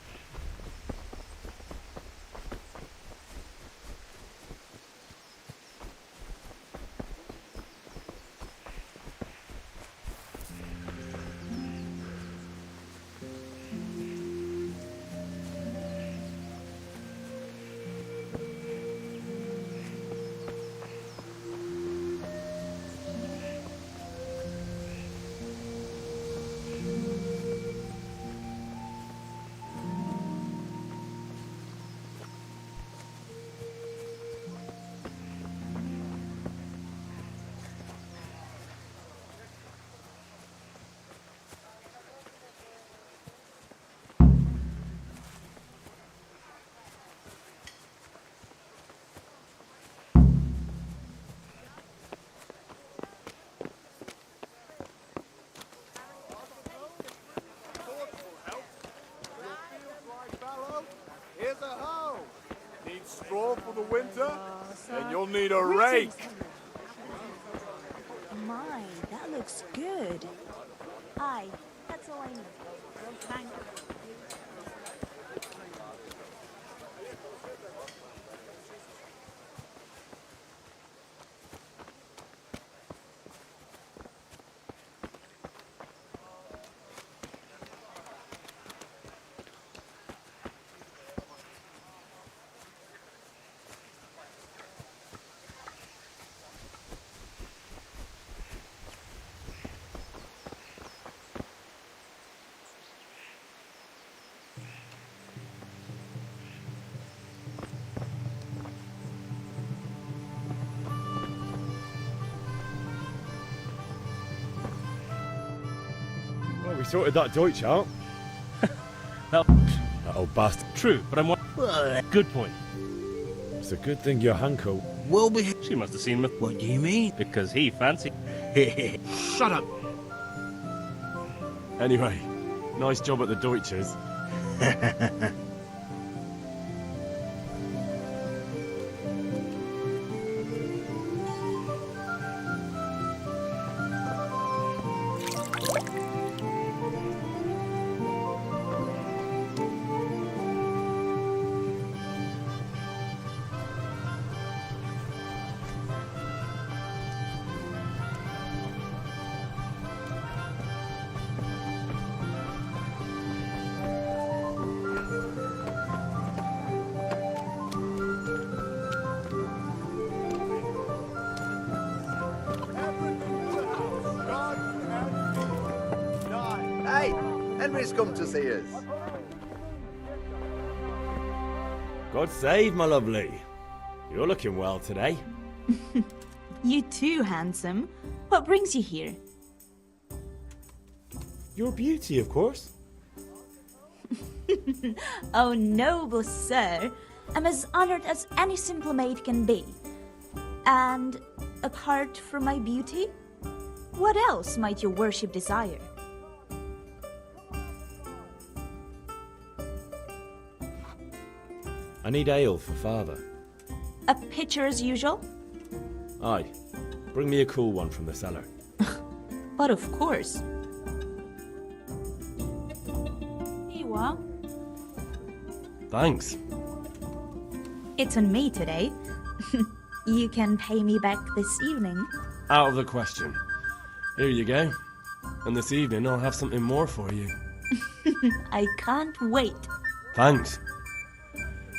Here's a hoe. Need straw for the winter? Then you'll need a rake. My, that looks good. Aye, that's all I need. Well, we sorted that Deutsch out. That old bastard. True, but I'm... Good point. It's a good thing your Hanko... Will be... She must have seen me. What do you mean? Because he fancied... Shut up! Anyway, nice job at the Deutsches. Hey, Henry's come to see us. God save, my lovely. You're looking well today. You too, handsome. What brings you here? Your beauty, of course. Oh, noble sir. I'm as honored as any simple maid can be. And apart from my beauty, what else might your worship desire? I need ale for father. A pitcher as usual? Aye. Bring me a cool one from the cellar. But of course. Here you are. Thanks. It's on me today. You can pay me back this evening. Out of the question. Here you go. And this evening I'll have something more for you. I can't wait. Thanks.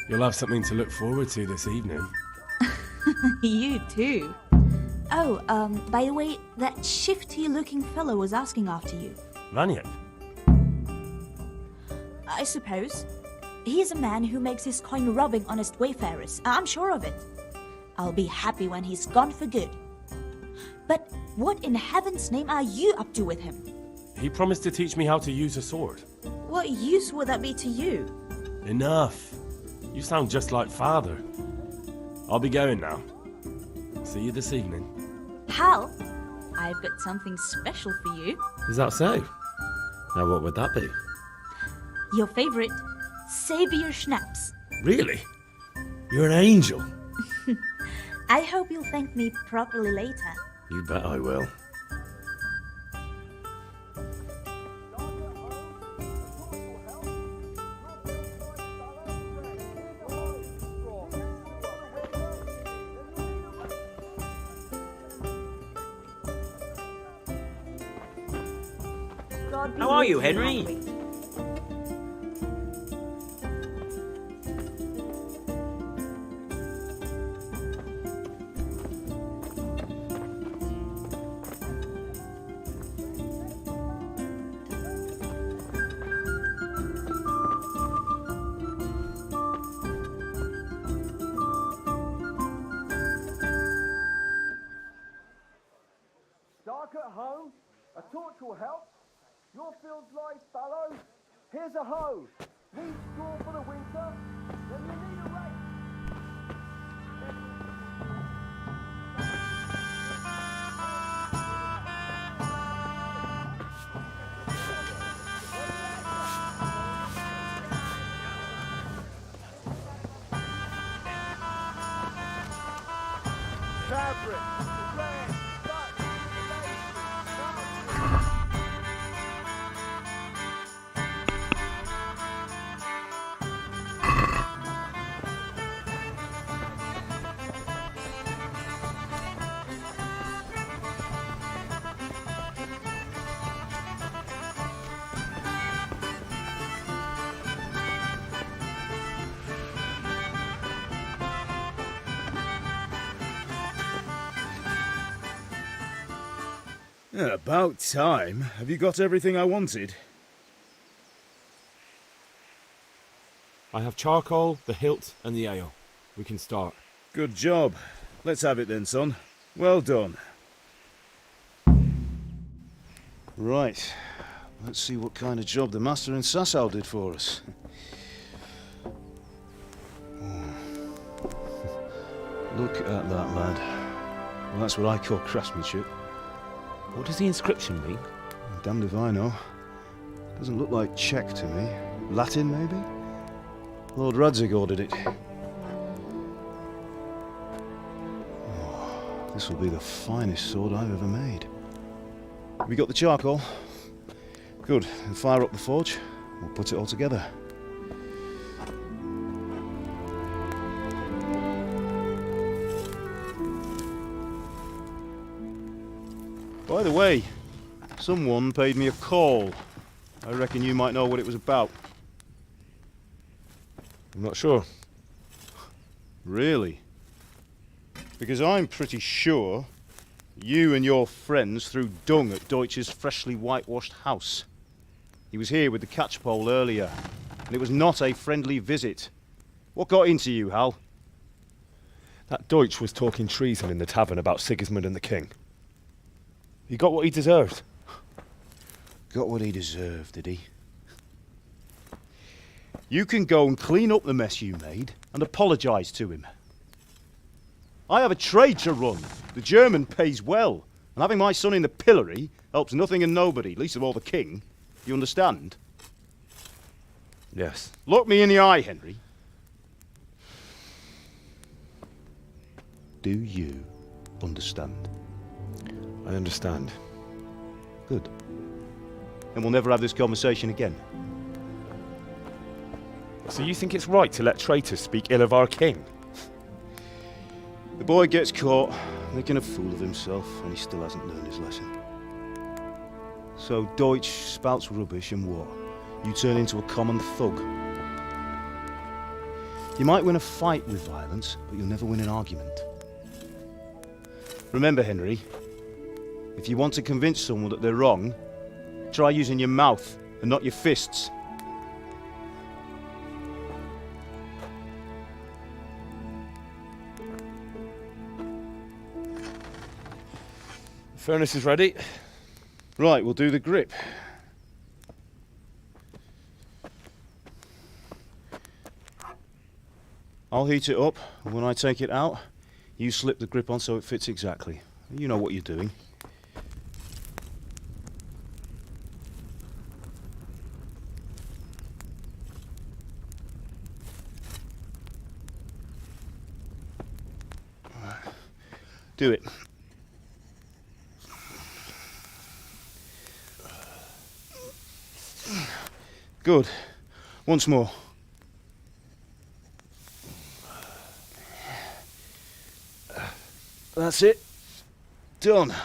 You'll have something to look forward to this evening. You too. Oh, by the way, that shifty-looking fellow was asking after you. Vanyek? I suppose. He's a man who makes his coin robbing honest wayfarers. I'm sure of it. I'll be happy when he's gone for good. But what in heaven's name are you up to with him? He promised to teach me how to use a sword. What use would that be to you? Enough. You sound just like Father. I'll be going now. See you this evening. Hal, I've got something special for you. Is that so? Now what would that be? Your favorite, Savior Schnapps. Really? You're an angel. I hope you'll thank me properly later. You bet I will. How are you, Henry? Dark at home? A torch will help. Your fields lie fallow. Here's a hoe. Need straw for the winter? Then you need a rake. Fabric, red, About time. Have you got everything I wanted? I have charcoal, the hilt, and the ale. We can start. Good job. Let's have it then, son. Well done. Right. Let's see what kind of job the master in Sasau did for us. Look at that, lad. Well, that's what I call craftsmanship. What does the inscription mean? Damned if I know. Doesn't look like Czech to me. Latin, maybe? Lord Radzig ordered it. Oh, this will be the finest sword I've ever made. Have you got the charcoal? Good. Then fire up the forge. We'll put it all together. By the way, someone paid me a call. I reckon you might know what it was about. I'm not sure. Really? Because I'm pretty sure you and your friends threw dung at Deutsch's freshly whitewashed house. He was here with the catchpole earlier, and it was not a friendly visit. What got into you, Hal? That Deutsch was talking treason in the tavern about Sigismund and the king. He got what he deserved. Got what he deserved, did he? You can go and clean up the mess you made and apologise to him. I have a trade to run. The German pays well, and having my son in the pillory helps nothing and nobody, least of all the king. You understand? Yes. Look me in the eye, Henry. Do you understand? I understand. Good. Then we'll never have this conversation again. So you think it's right to let traitors speak ill of our king? The boy gets caught, making a fool of himself, and he still hasn't learned his lesson. So Deutsch spouts rubbish and what? You turn into a common thug. You might win a fight with violence, but you'll never win an argument. Remember, Henry, if you want to convince someone that they're wrong, try using your mouth and not your fists. Furnace is ready. Right, we'll do the grip. I'll heat it up, and when I take it out, you slip the grip on so it fits exactly. You know what you're doing. Do it. Good. Once more. That's it. Done.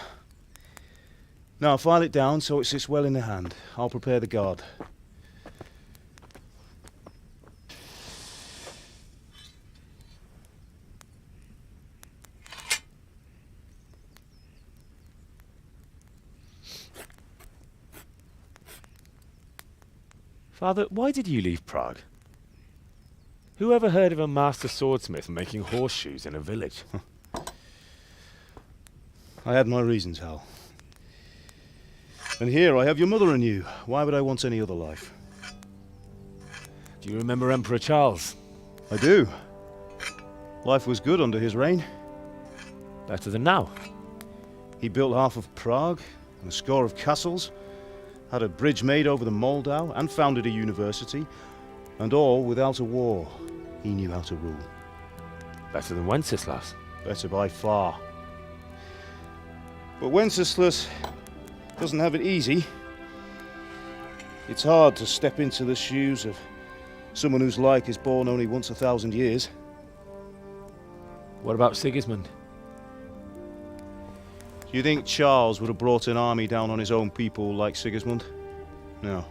Now file it down so it sits well in the hand. I'll prepare the guard. Father, why did you leave Prague? Who ever heard of a master swordsmith making horseshoes in a village? I had my reasons, Hal. And here I have your mother and you. Why would I want any other life? Do you remember Emperor Charles? I do. Life was good under his reign. Better than now. He built half of Prague and a score of castles, had a bridge made over the Moldau, and founded a university, and all without a war. He knew how to rule. Better than Wenceslas. Better by far. But Wenceslas doesn't have it easy. It's hard to step into the shoes of someone whose like is born only once 1,000 years. What about Sigismund? Do you think Charles would have brought an army down on his own people like Sigismund? No.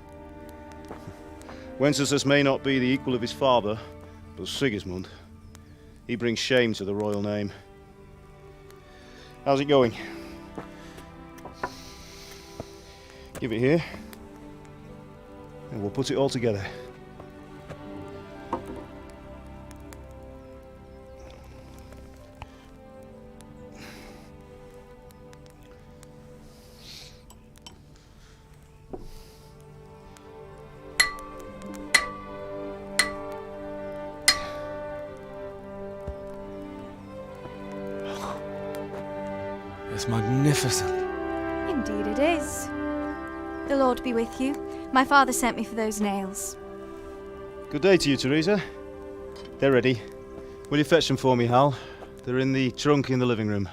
Wenceslas may not be the equal of his father, but Sigismund, he brings shame to the royal name. How's it going? Give it here, and we'll put it all together. It's magnificent. Indeed it is. The Lord be with you. My father sent me for those nails. Good day to you, Teresa. They're ready. Will you fetch them for me, Hal? They're in the trunk in the living room.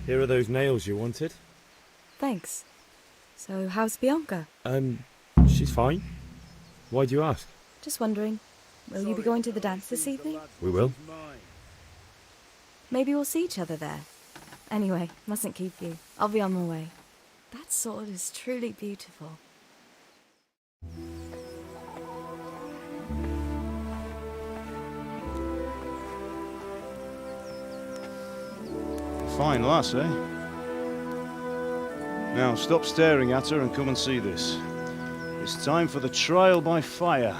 Here are those nails you wanted. Thanks. So, how's Bianca? She's fine. Why do you ask? Just wondering, will you be going to the dance this evening? We will. Maybe we'll see each other there. Anyway, mustn't keep you. I'll be on my way. That sword is truly beautiful. Fine lass, eh? Now stop staring at her and come and see this. It's time for the trial by fire.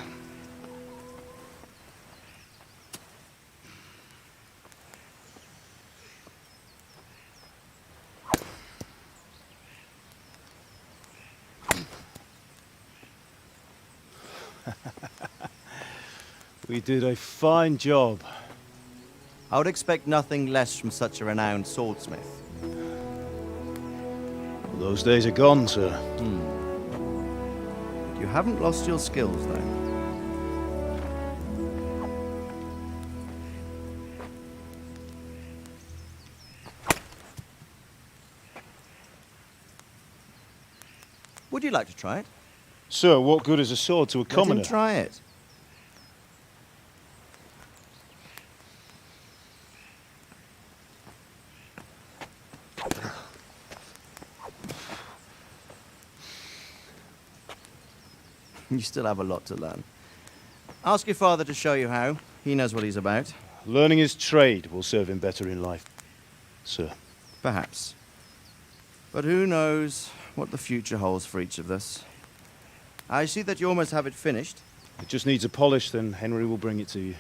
We did a fine job. I would expect nothing less from such a renowned swordsmith. Those days are gone, sir. You haven't lost your skills, though. Would you like to try it? Sir, what good is a sword to a commoner? Let him try it. You still have a lot to learn. Ask your father to show you how. He knows what he's about. Learning his trade will serve him better in life, sir. Perhaps. But who knows what the future holds for each of us. I see that you almost have it finished. It just needs a polish, then Henry will bring it to you.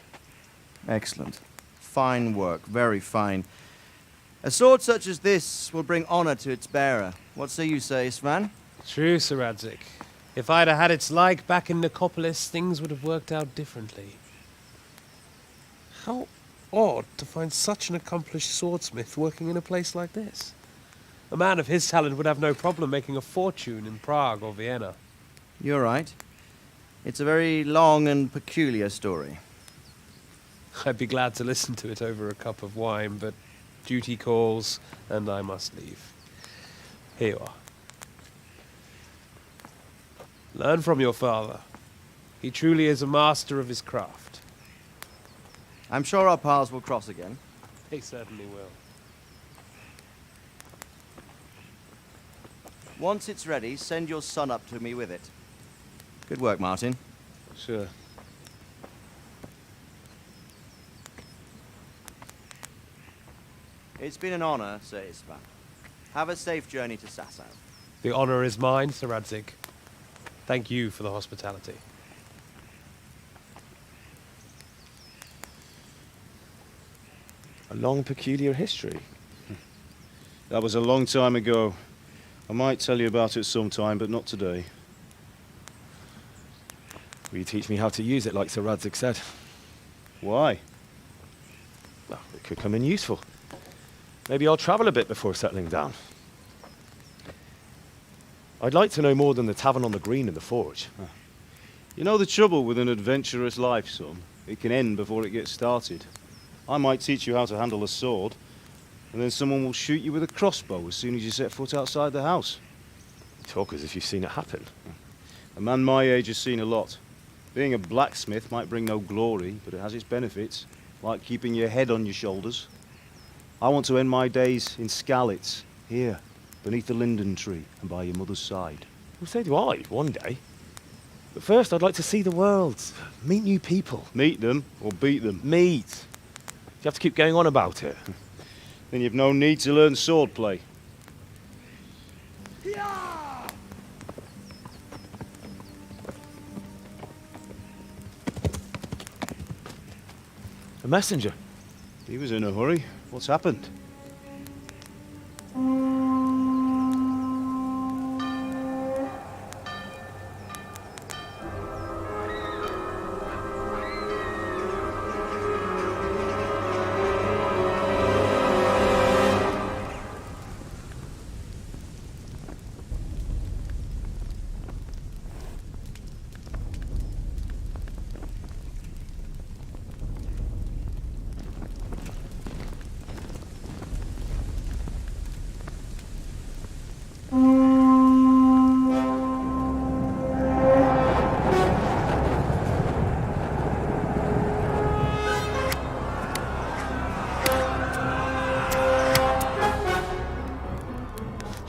Excellent. Fine work, very fine. A sword such as this will bring honor to its bearer. What say you, Svan? True, Sir Radzik. If I'd have had its like back in Nicopolis, things would have worked out differently. How odd to find such an accomplished swordsmith working in a place like this. A man of his talent would have no problem making a fortune in Prague or Vienna. You're right. It's a very long and peculiar story. I'd be glad to listen to it over a cup of wine, but duty calls, and I must leave. Here you are. Learn from your father. He truly is a master of his craft. I'm sure our paths will cross again. He certainly will. Once it's ready, send your son up to me with it. Good work, Martin. Sure. It's been an honor, Sir Isvan. Have a safe journey to Sasau. The honor is mine, Sir Radzik. Thank you for the hospitality. A long, peculiar history. That was a long time ago. I might tell you about it sometime, but not today. Will you teach me how to use it like Sir Radzik said? Why? Well, it could come in useful. Maybe I'll travel a bit before settling down. I'd like to know more than the tavern on the green and the forge. You know the trouble with an adventurous life, son? It can end before it gets started. I might teach you how to handle a sword, and then someone will shoot you with a crossbow as soon as you set foot outside the house. You talk as if you've seen it happen. A man my age has seen a lot. Being a blacksmith might bring no glory, but it has its benefits, like keeping your head on your shoulders. I want to end my days in Skalitz, here, beneath the linden tree and by your mother's side. Well, so do I, one day. But first, I'd like to see the world, meet new people. Meet them or beat them? Meet. You have to keep going on about it. Then you've no need to learn swordplay. A messenger. He was in a hurry. What's happened?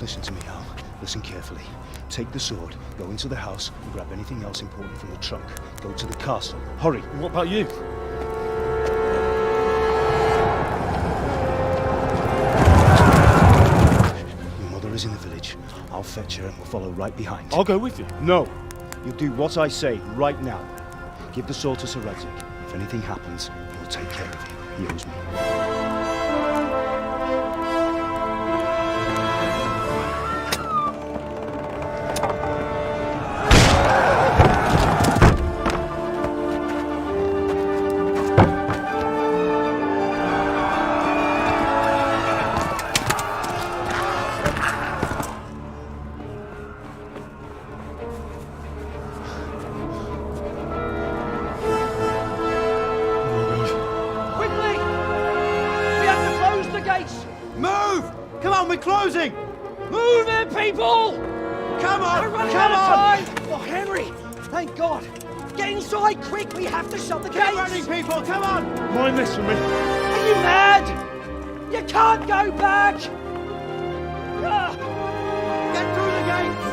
Listen to me, Al. Listen carefully. Take the sword, go into the house, and grab anything else important from the trunk. Go to the castle. Hurry! What about you? Your mother is in the village. I'll fetch her and we'll follow right behind. I'll go with you. No. You'll do what I say right now. Give the sword to Sir Radzik. If anything happens, he'll take care of you. He owes me. Closing! Move it, people! Come on! We're running Come out on! of time! Oh, Henry! Thank God! Get inside, quick! We have to shut the gates! Get running, people! Come on! Mind this for me. Are you mad? You can't go back! Get through the gates!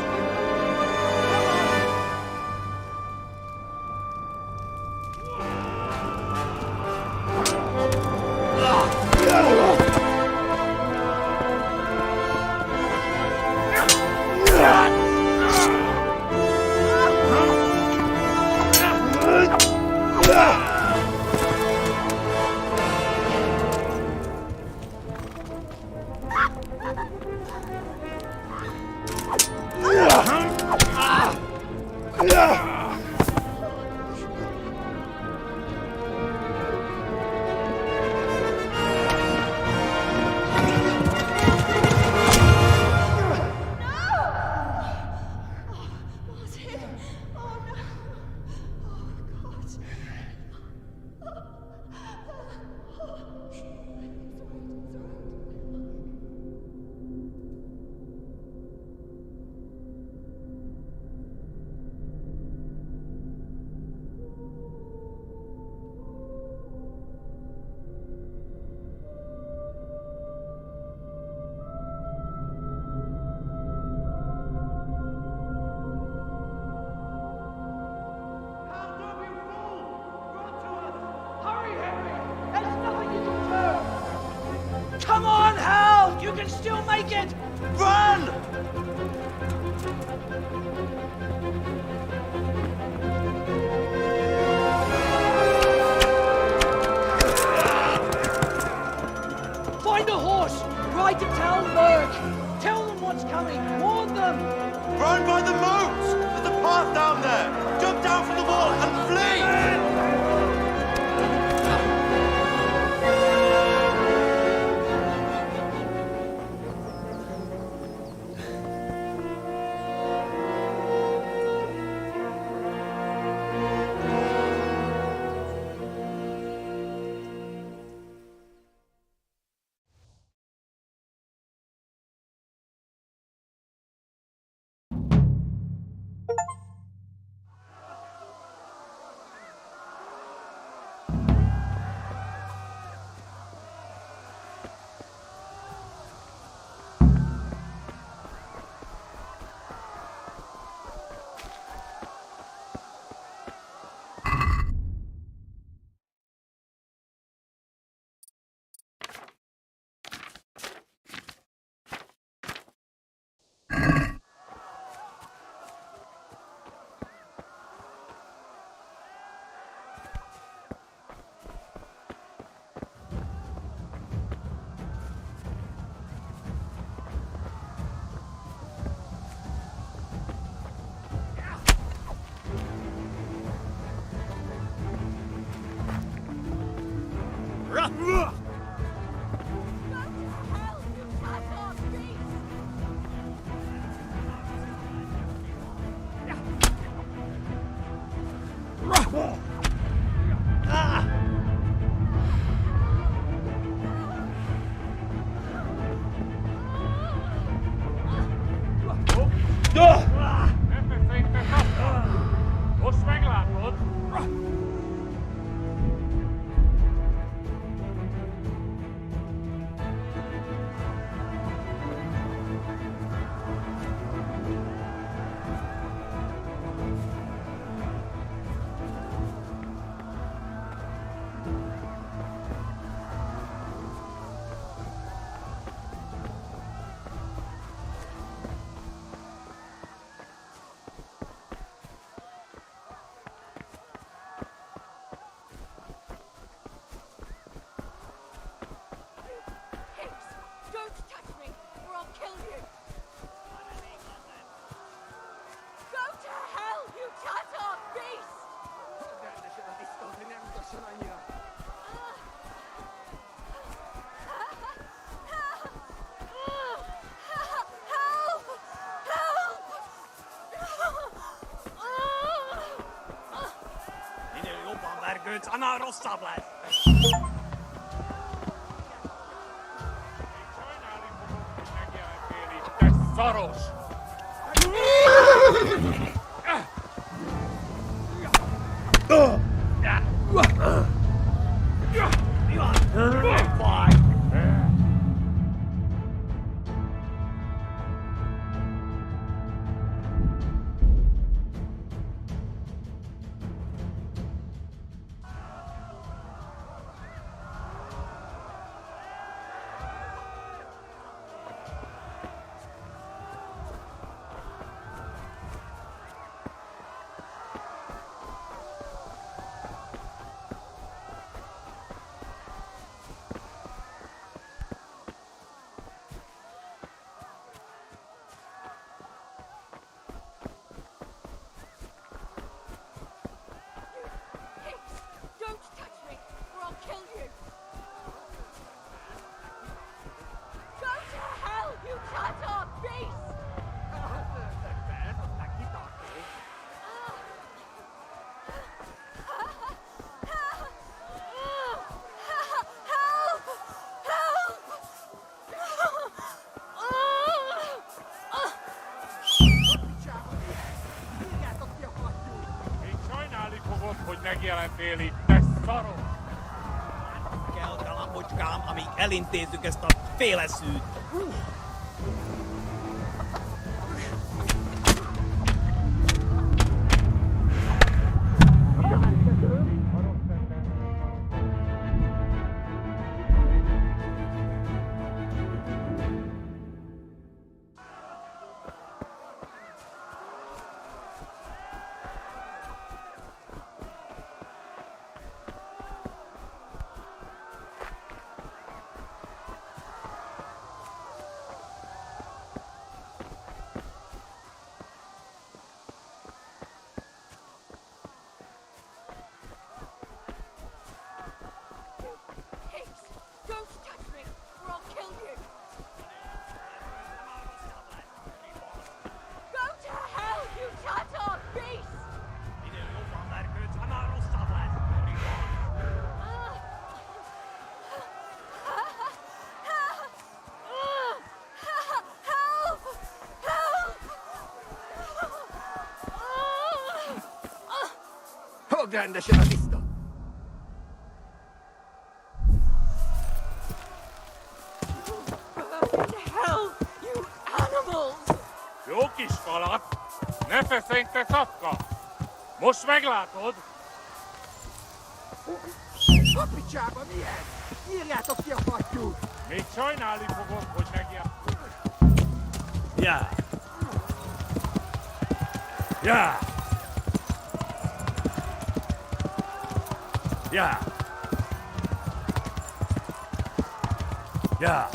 Come on, Hal! You can still make it! Run! Find a horse! Ride to Talmberg! Tell them what's coming! Warn them! Run by the moat! There's a path down there! Jump down from the wall and flee! Ana rozsablet! Szaros! Majd megjelentél itt, te szarok! Kell, galambocskám, amíg elintézzük ezt a féleszűt. Fogd rendesen a tiszta! Hell, you animals! Jó kis falat! Ne feszengj, te szapka! Most meglátod! A picsába mi ez? Írjátok ki a fattyút! Még sajnálni fogom, hogy megjel... Ja! Ja! Ja! Ja!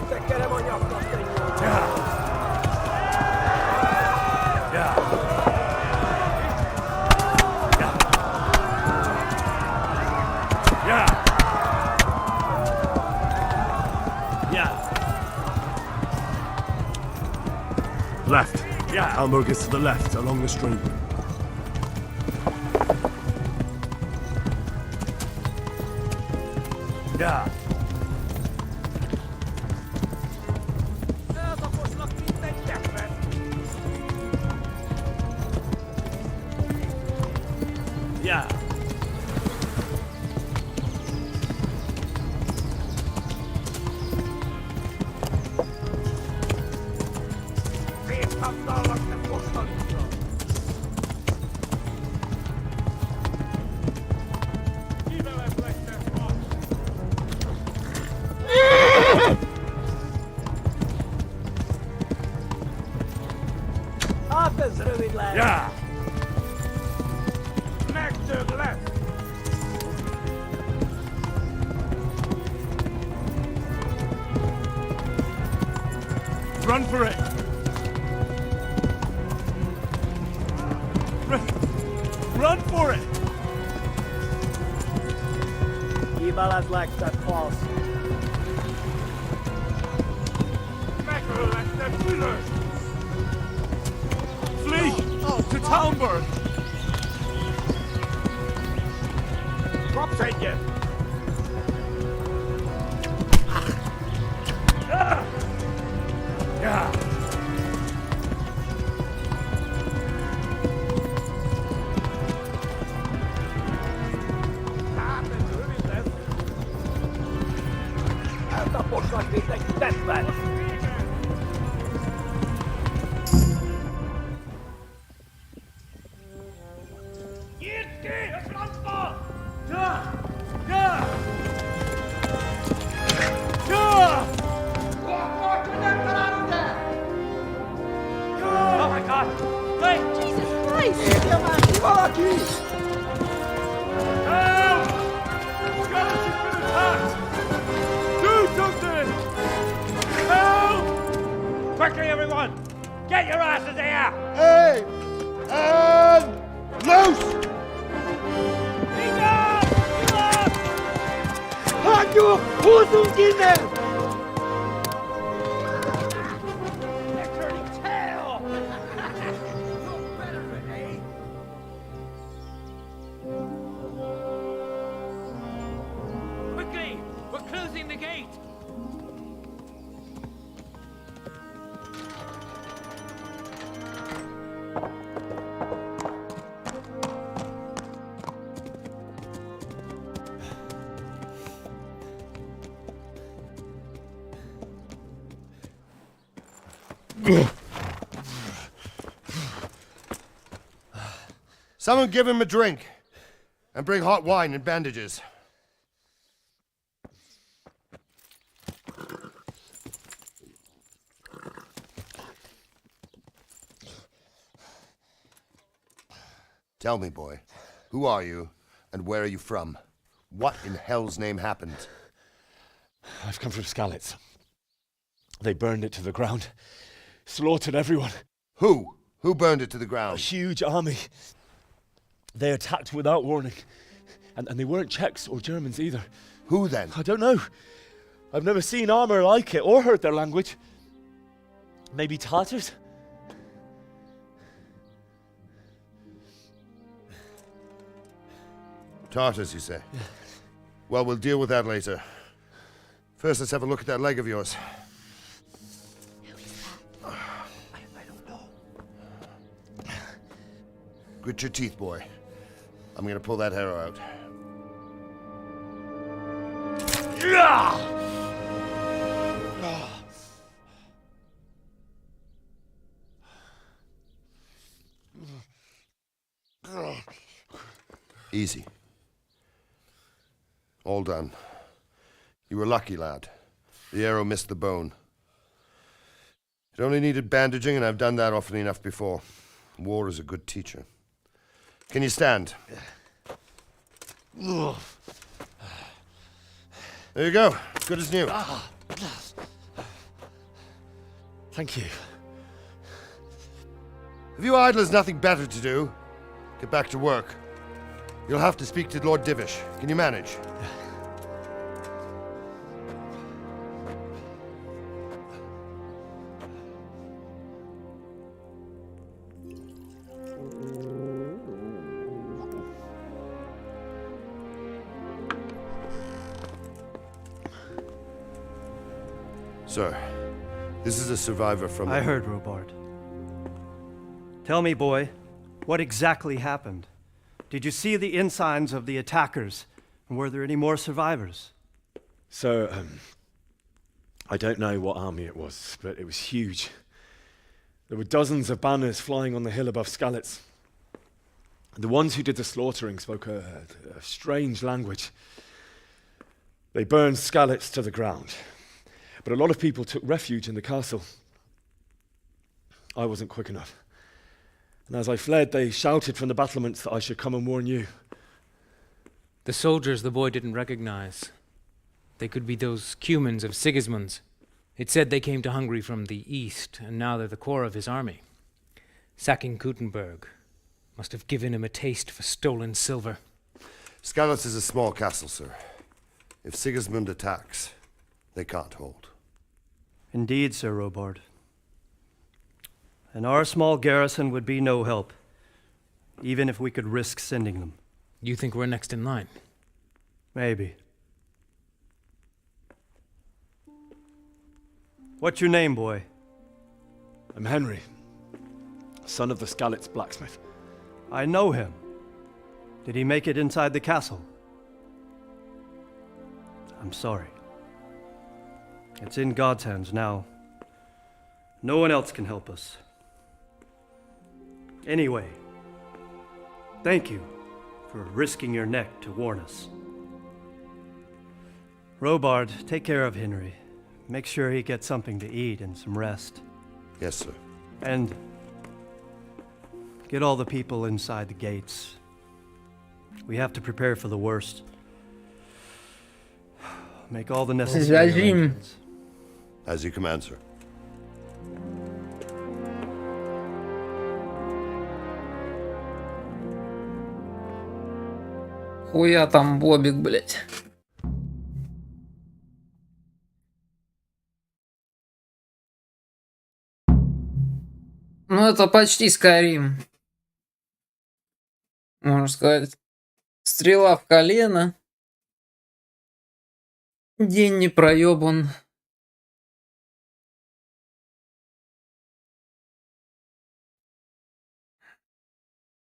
Tekerem a nyaknak, te nyúl! Left. Yeah. Almurg is to the left, along the stream. Yeah. Yeah. Hát ez rövid lesz! Yeah. Megdög lesz! Run for it! Run for it! Híbalad legtöbb falsz! Megöllek, te fülös! Flee! To Talmberg! Kapsz egyet! Yeah. Hát ez rövid lesz! Eltaposlak, mint egy tetvet! Nyírd ki a francba! Ja! Ja! Ja! Oh my God! Hey! Jesus Christ! Érje már ki valaki! Quickly, everyone! Get your asses here! Hey! And loose! Halt your Hosung in there! They're turning tail! Quickly! We're closing the gate! Someone give him a drink. And bring hot wine and bandages. Tell me, boy, who are you and where are you from? What in hell's name happened? I've come from Skalitz. They burned it to the ground. Slaughtered everyone. Who? Who burned it to the ground? A huge army. They attacked without warning. And they weren't Czechs or Germans either. Who then? I don't know. I've never seen armor like it or heard their language. Maybe Tatars? Tartars, you say? Yeah. Well, we'll deal with that later. First, let's have a look at that leg of yours. Who is that? I don't know. Grit your teeth, boy. I'm gonna pull that arrow out. Easy. All done. You were lucky, lad. The arrow missed the bone. It only needed bandaging, and I've done that often enough before. War is a good teacher. Can you stand? There you go. Good as new. Thank you. Have you idlers nothing better to do? Get back to work. You'll have to speak to Lord Divish. Can you manage? Sir, this is a survivor from... I heard, Robard. Tell me, boy, what exactly happened? Did you see the ensigns of the attackers? And were there any more survivors? So, I don't know what army it was, but it was huge. There were dozens of banners flying on the hill above Skalitz. The ones who did the slaughtering spoke a strange language. They burned Skalitz to the ground. But a lot of people took refuge in the castle. I wasn't quick enough. And as I fled, they shouted from the battlements that I should come and warn you. The soldiers the boy didn't recognize. They could be those Cumans of Sigismund's. It said they came to Hungary from the east, and now they're the core of his army. Sacking Kuttenberg must have given him a taste for stolen silver. Skalitz is a small castle, sir. If Sigismund attacks, they can't hold. Indeed, Sir Robard. And our small garrison would be no help, even if we could risk sending them. You think we're next in line? Maybe. What's your name, boy? I'm Henry, son of the Skalitz blacksmith. I know him. Did he make it inside the castle? I'm sorry. It's in God's hands now. No one else can help us. Anyway, thank you for risking your neck to warn us. Robard, take care of Henry. Make sure he gets something to eat and some rest. Yes, sir. And get all the people inside the gates. We have to prepare for the worst. Make all the necessary arrangements. As you command, sir. Хуя там бобик, блядь. Ну, это почти Скайрим. Можно сказать. Стрела в колено. День не проебан.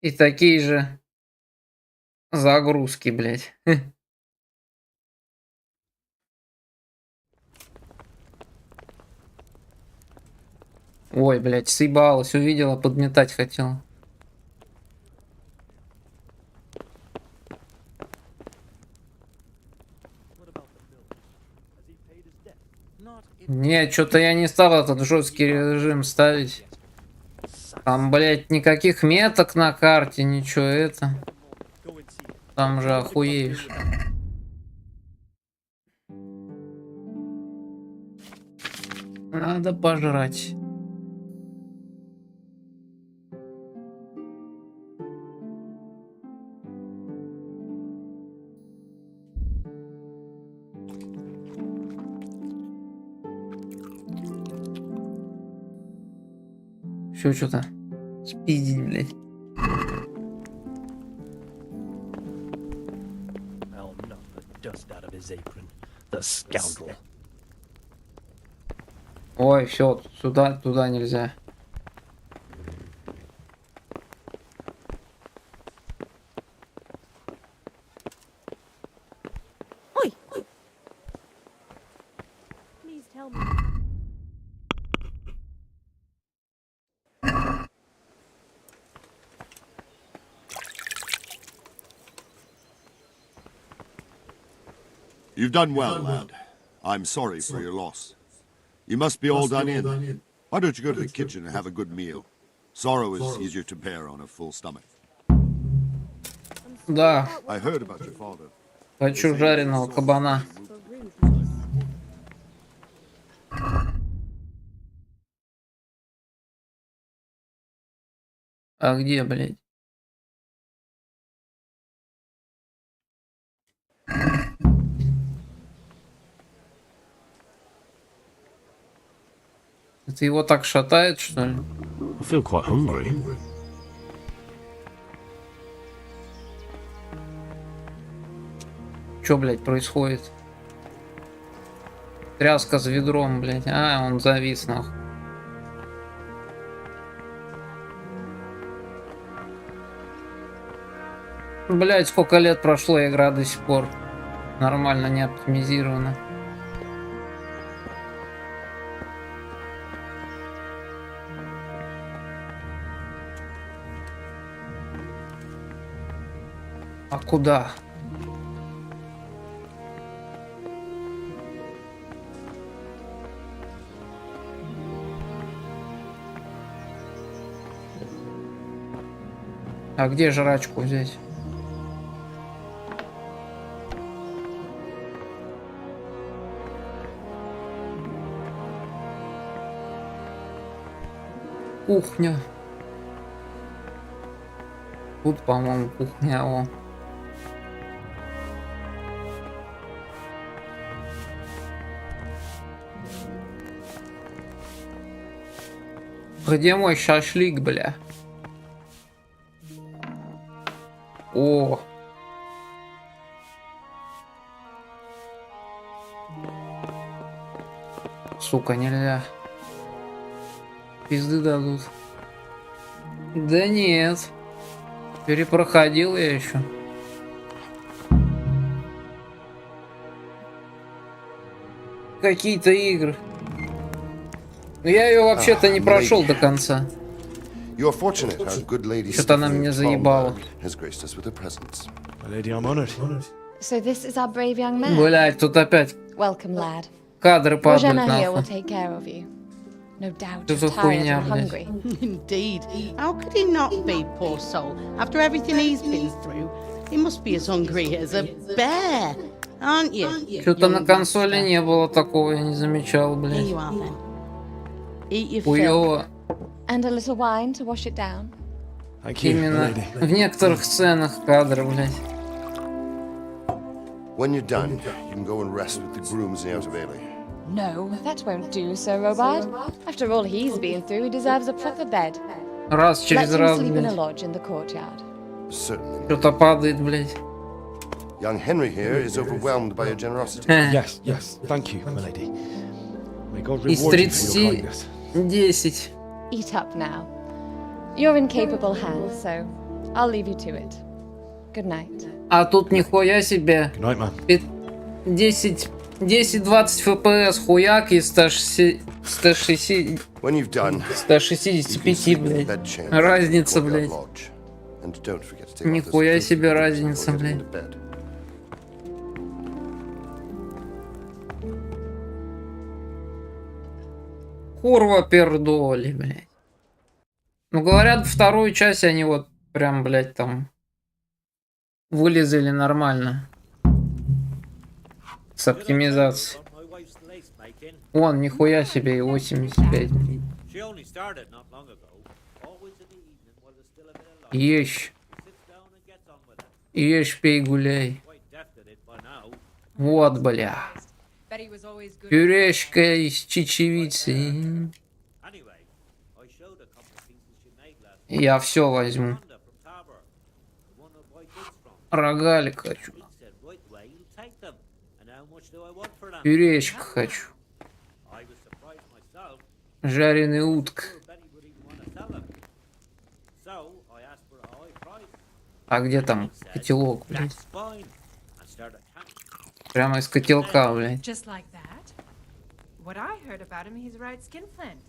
И такие же загрузки, блядь. Ой, блядь, съебалась, увидела, подметать хотела. Не, что-то я не стал этот жесткий режим ставить. Там, блядь, никаких меток на карте, ничего это. Там же охуеешь. Надо пожрать. Еще что-то спиздить, блядь. Ой, все, сюда, туда нельзя. Oi! Please tell me. You've done well, lad. I'm sorry for your loss. You must be all done in. Why don't you go to the kitchen and have a good meal? Sorrow is easier to bear on a full stomach. Да. I heard about your father. Хочу жареного кабана. А где, блядь? Это его так шатает, что ли? I feel quite hungry. Чё, блядь, происходит? Тряска с ведром, блядь. А, он завис, нахуй. Блядь, сколько лет прошло, игра до сих пор нормально не оптимизирована. А куда? А где жрачку взять? Кухня. Тут, по-моему, кухня. О. Где мой шашлык, бля? О. Сука, нельзя. Пизды дадут. Да нет. Перепроходил я еще. Какие-то игры. Но я ее вообще-то не прошел до конца. Что-то она меня заебала. So this is our brave young man. Блять, тут опять Welcome, lad. кадры падают Rojana here will нахуй. take care of you. No doubt Что you're за tired хуйня, and блядь? hungry. Indeed. How could he not be, poor soul? After everything he's been through, he must be as hungry as a bear, aren't you? Что-то на консоли не было такого, я не замечал, Here блядь. you are then. Eat your fill. Хуёво. And a little wine to wash it down. Именно в некоторых сценах кадры, блядь. When you're done, you can go and rest with the grooms in the Outer Bailey. No, that won't do, Sir Robard. After all he's been through, he deserves a proper bed. Раз через Let him раз, sleep in a блядь. lodge in the courtyard. Certainly. Что-то падает, блядь. Young Henry here is overwhelmed by your generosity. Yes, yes, thank you, my lady. May God Из reward you for your 30 kindness. 10. Eat up now. You're in capable hands, so I'll leave you to it. Good night. А тут нихуя себе. 10-20 FPS хуяк и 165, блядь. Разница, блядь. Нихуя себе разница, блядь. Курва пердоли, блядь. Ну, говорят, вторую часть они вот прям, блядь, там вылезали нормально. С оптимизацией. Вон, нихуя себе, и 85. Ешь. Ешь, пей, гуляй. Вот, бля. Пюрешка из чечевицы. Я все возьму. Рогалик хочу. Пюрешка хочу. Жареный утка. А где там котелок, блядь? Прямо из котелка, блядь. Just like that? What I heard about him, he's a right skinflint.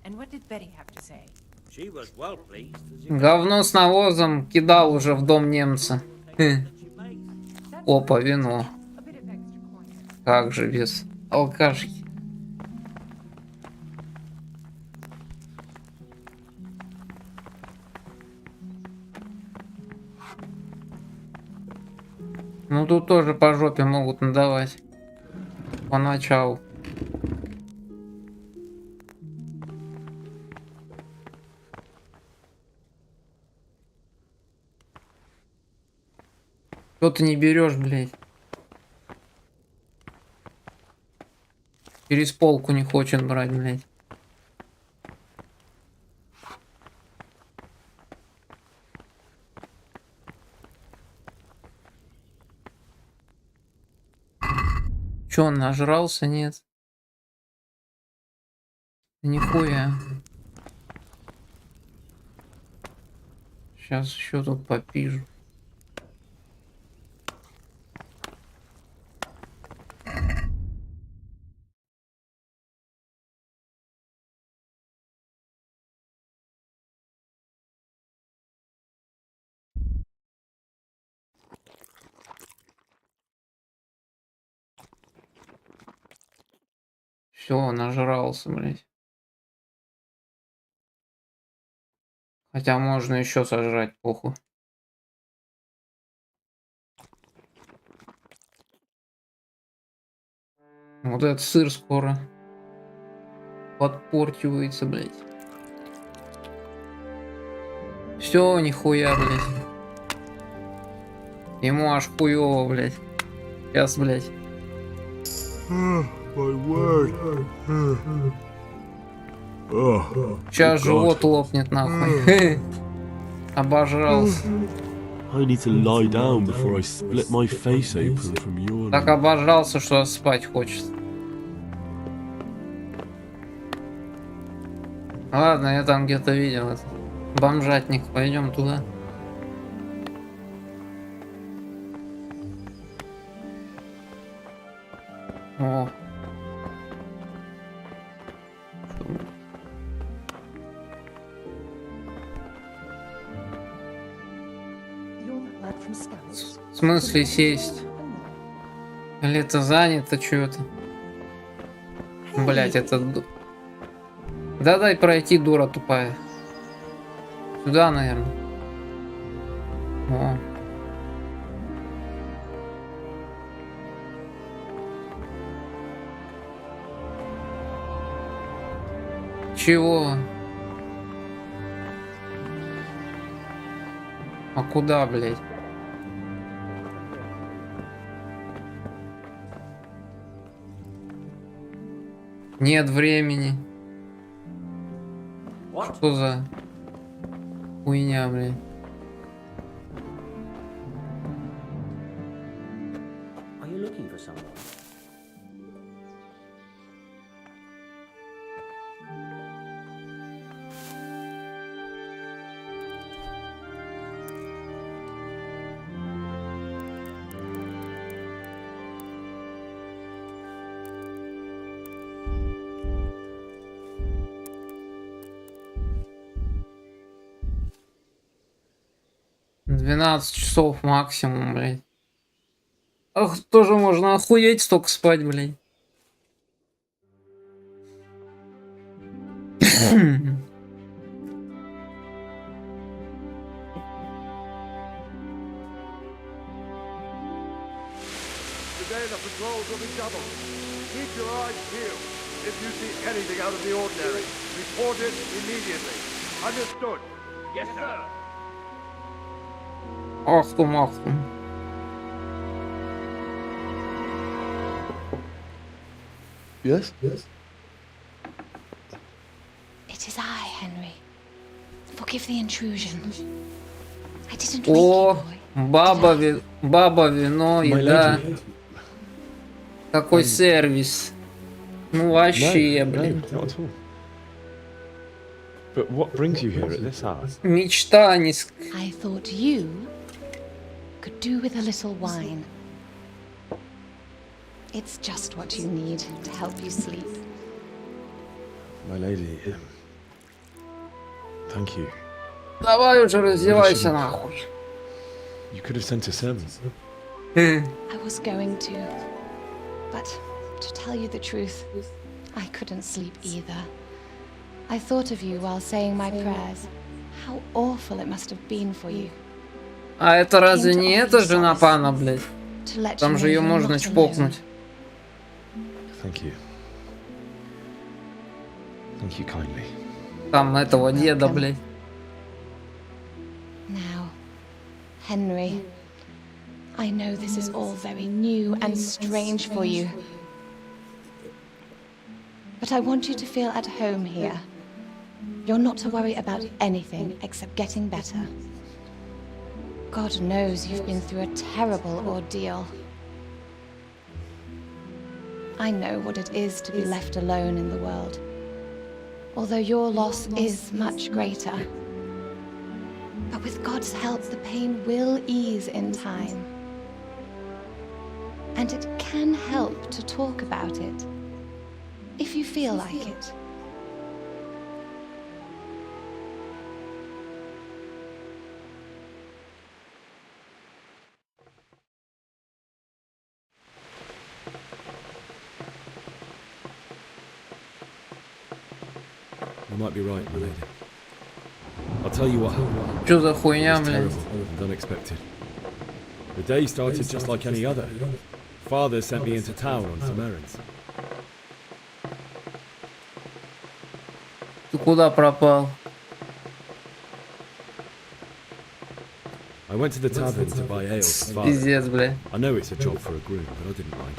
And what did Betty have to say? She was well pleased. Говно с навозом кидал уже в дом немца. Опа, вино. Как же без алкашки. Ну тут тоже по жопе могут надавать. Поначалу. Что ты не берешь, блядь? Через полку не хочет брать, блядь. Че, он нажрался? Нет. Нихуя. Сейчас еще тут попижу. Все, нажрался, блядь. Хотя можно еще сожрать, похуй. Вот этот сыр скоро подпортивается, блядь. Все, нихуя, блядь. Ему аж хуёво, блядь. Сейчас, блядь. Сейчас живот лопнет, нахуй. Обожрался. I need to lie down before I split my face open from yawning. Так обожрался, что спать хочет. Ладно, я там где-то видел это. Бомжатник, пойдем туда. О. В смысле сесть? Или это занято что-то? Блять, это... Да дай пройти, дура тупая. Сюда, наверное. О. Чего? А куда, блядь? Нет времени. Что за хуйня, блядь? Are you looking for someone? — 12 часов максимум, блядь. Ах, тоже можно охуеть столько спать, блядь. Today the patrols will be doubled. Keep your eyes peeled. If you see anything out of the ordinary, report it immediately. Understood? Yes, sir. Ахтум, ахтум. Yes? Yes? It is I, Henry. Forgive the intrusion. I didn't wake О, you, boy. баба, вино, еда. Какой сервис. Ну вообще, блин. Not at all. But what brings you here at this hour? Мечта не... I thought you could do with a little wine. It's just what you need to help you sleep. My lady, thank you. Давай уже раздевайся нахуй. You could have sent a servant. I was going to, but to tell you the truth, I couldn't sleep either. I thought of you while saying my prayers. How awful it must have been for you. А это разве не эта жена пана, блядь? Там же ее можно чпокнуть. Thank you. Thank you kindly. Там этого деда, блядь. Now, Henry, I know this is all very new and strange for you. But I want you to feel at home here. You're not to worry about anything except getting better. God knows you've been through a terrible ordeal. I know what it is to be left alone in the world, although your loss is much greater. But with God's help, the pain will ease in time. And it can help to talk about it, if you feel like it. You might be right, my lady. I'll tell you what happened. Что за хуйня, It was блядь? terrible and unexpected. The day started just like any other. Father sent me into town on some errands. Ты куда пропал? I went to the tavern to buy ale for father. Пиздец, бля. I know it's a job for a groom, but I didn't mind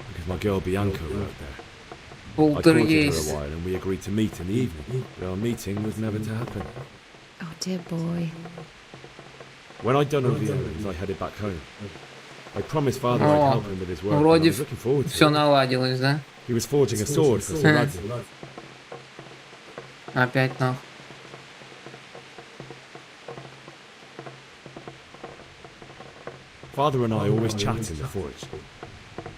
because my girl Bianca worked there. I Полтора courted her есть. a while and we agreed to meet in the evening, but our meeting was never to happen. Oh, dear boy. When I'd done all the errands, I headed back home. I promised father I'd О, help him with his work, and I вроде was looking forward to все it. наладилось, да? He was forging a sword for Saradzi. Опять нахуй. Father and I always chat in the forge.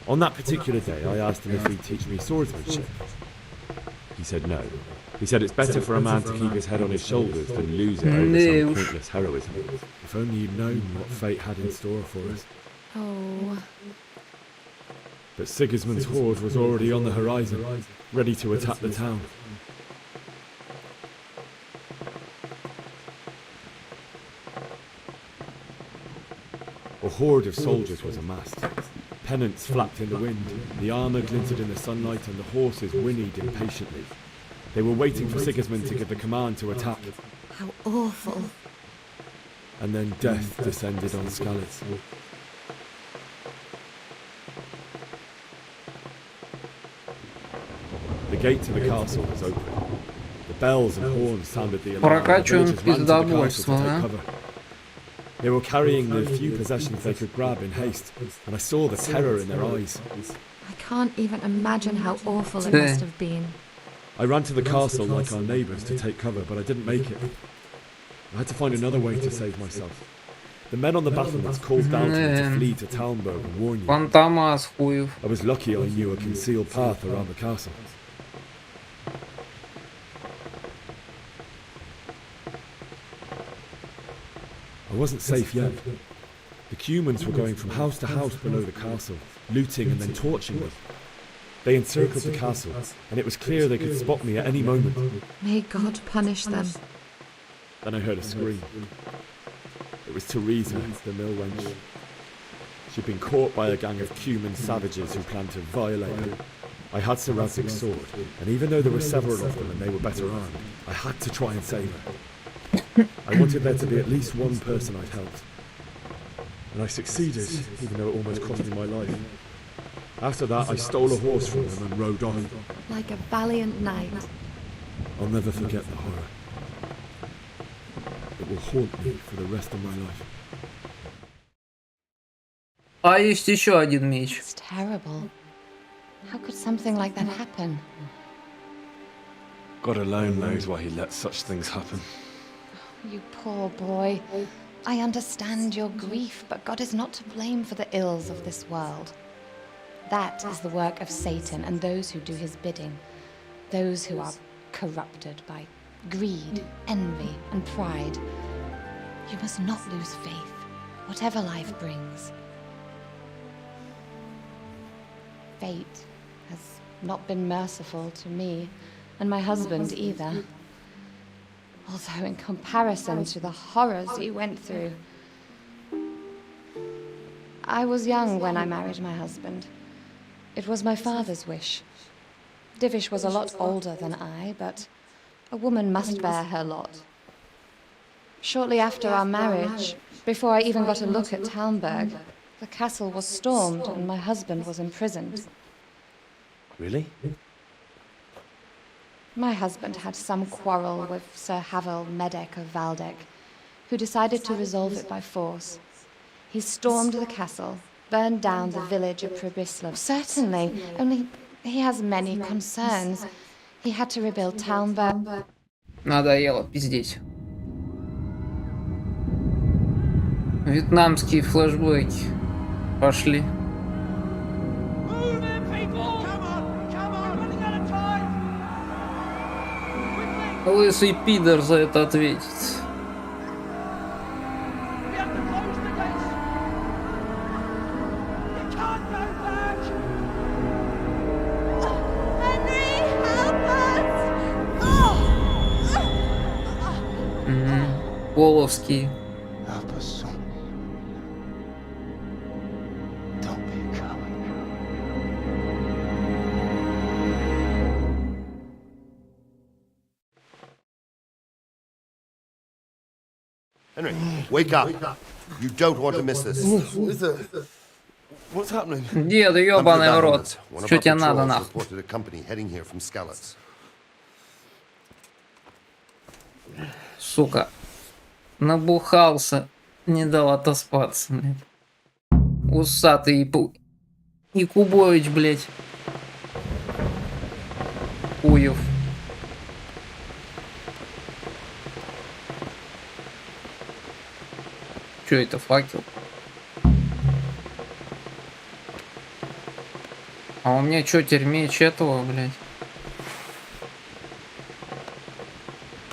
On that particular day, I asked him if he'd teach me swordsmanship. He said no. He said it's better for a man to keep his head on his shoulders than lose it over some pointless heroism. If only you'd known what fate had in store for us. Oh. But Sigismund's horde was already on the horizon, ready to attack the town. A horde of soldiers was amassed. Pennants flapped in the wind, the armour glinted in the sunlight, and the horses whinnied impatiently. They were waiting for Sigismund to give the command to attack. How awful. And then death descended on Skalitz. The gate to the castle was open. The bells and horns sounded the alarm. Прокачиваем The villagers ran to the castle пиздобольство, to take да? cover. They were carrying the few possessions they could grab in haste, and I saw the terror in their eyes. I can't even imagine how awful it Yeah. must have been. I ran to the castle like our neighbours to take cover, but I didn't make it. I had to find another way to save myself. The men on the battlements called down to me to flee to Talmberg and warn you. Фантомас хуев. I was lucky I knew a concealed path around the castle. I wasn't safe yet. The Cumans were going from house to house below the castle, looting and then torching me. They encircled the castle, and it was clear they could spot me at any moment. May God punish them. Then I heard a scream. It was Teresa, the mill wench. She'd been caught by a gang of Cuman savages who planned to violate her. I had Sir Radzig's sword, and even though there were several of them and they were better armed, I had to try and save her. I wanted there to be at least one person I'd helped. And I succeeded, even though it almost cost me my life. After that, I stole a horse from them and rode on. Like a valiant knight. I'll never forget the horror. It will haunt me for the rest of my life. А есть еще один меч. It's terrible. How could something like that happen? God alone knows why he lets such things happen. You poor boy. I understand your grief, but God is not to blame for the ills of this world. That is the work of Satan and those who do his bidding. Those who are corrupted by greed, envy, and pride. You must not lose faith, whatever life brings. Fate has not been merciful to me, and my husband either. Although in comparison to the horrors he went through. I was young when I married my husband. It was my father's wish. Divish was a lot older than I, but a woman must bear her lot. Shortly after our marriage, before I even got a look at Talmberg, the castle was stormed and my husband was imprisoned. Really? My husband had some quarrel with Sir Havel Medek of Valdek, who decided to resolve it by force. He stormed the castle, burned down the village of Prebislav. Certainly, only he has many concerns. He had to rebuild Talmberg. Надоело пиздеть. Вьетнамские флешбеки пошли. Лысый пидор за это ответит. Половские. Henry, wake up. You don't want to miss this. What's happening? Дед, ёбаный в рот. Что тебе надо, нахуй? Reported a company heading here from Skalitz. Сука. Набухался. Не дал отоспаться, блядь. Усатый и Кубович, блядь. Хуев. Чё это, факел? А у меня чё, теперь меч этого, блядь?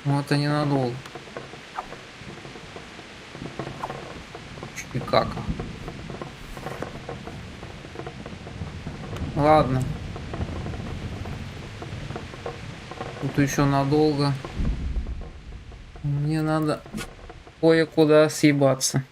Ну это ненадолго. Чуть как. Ладно. Тут еще надолго. Мне надо кое-куда съебаться.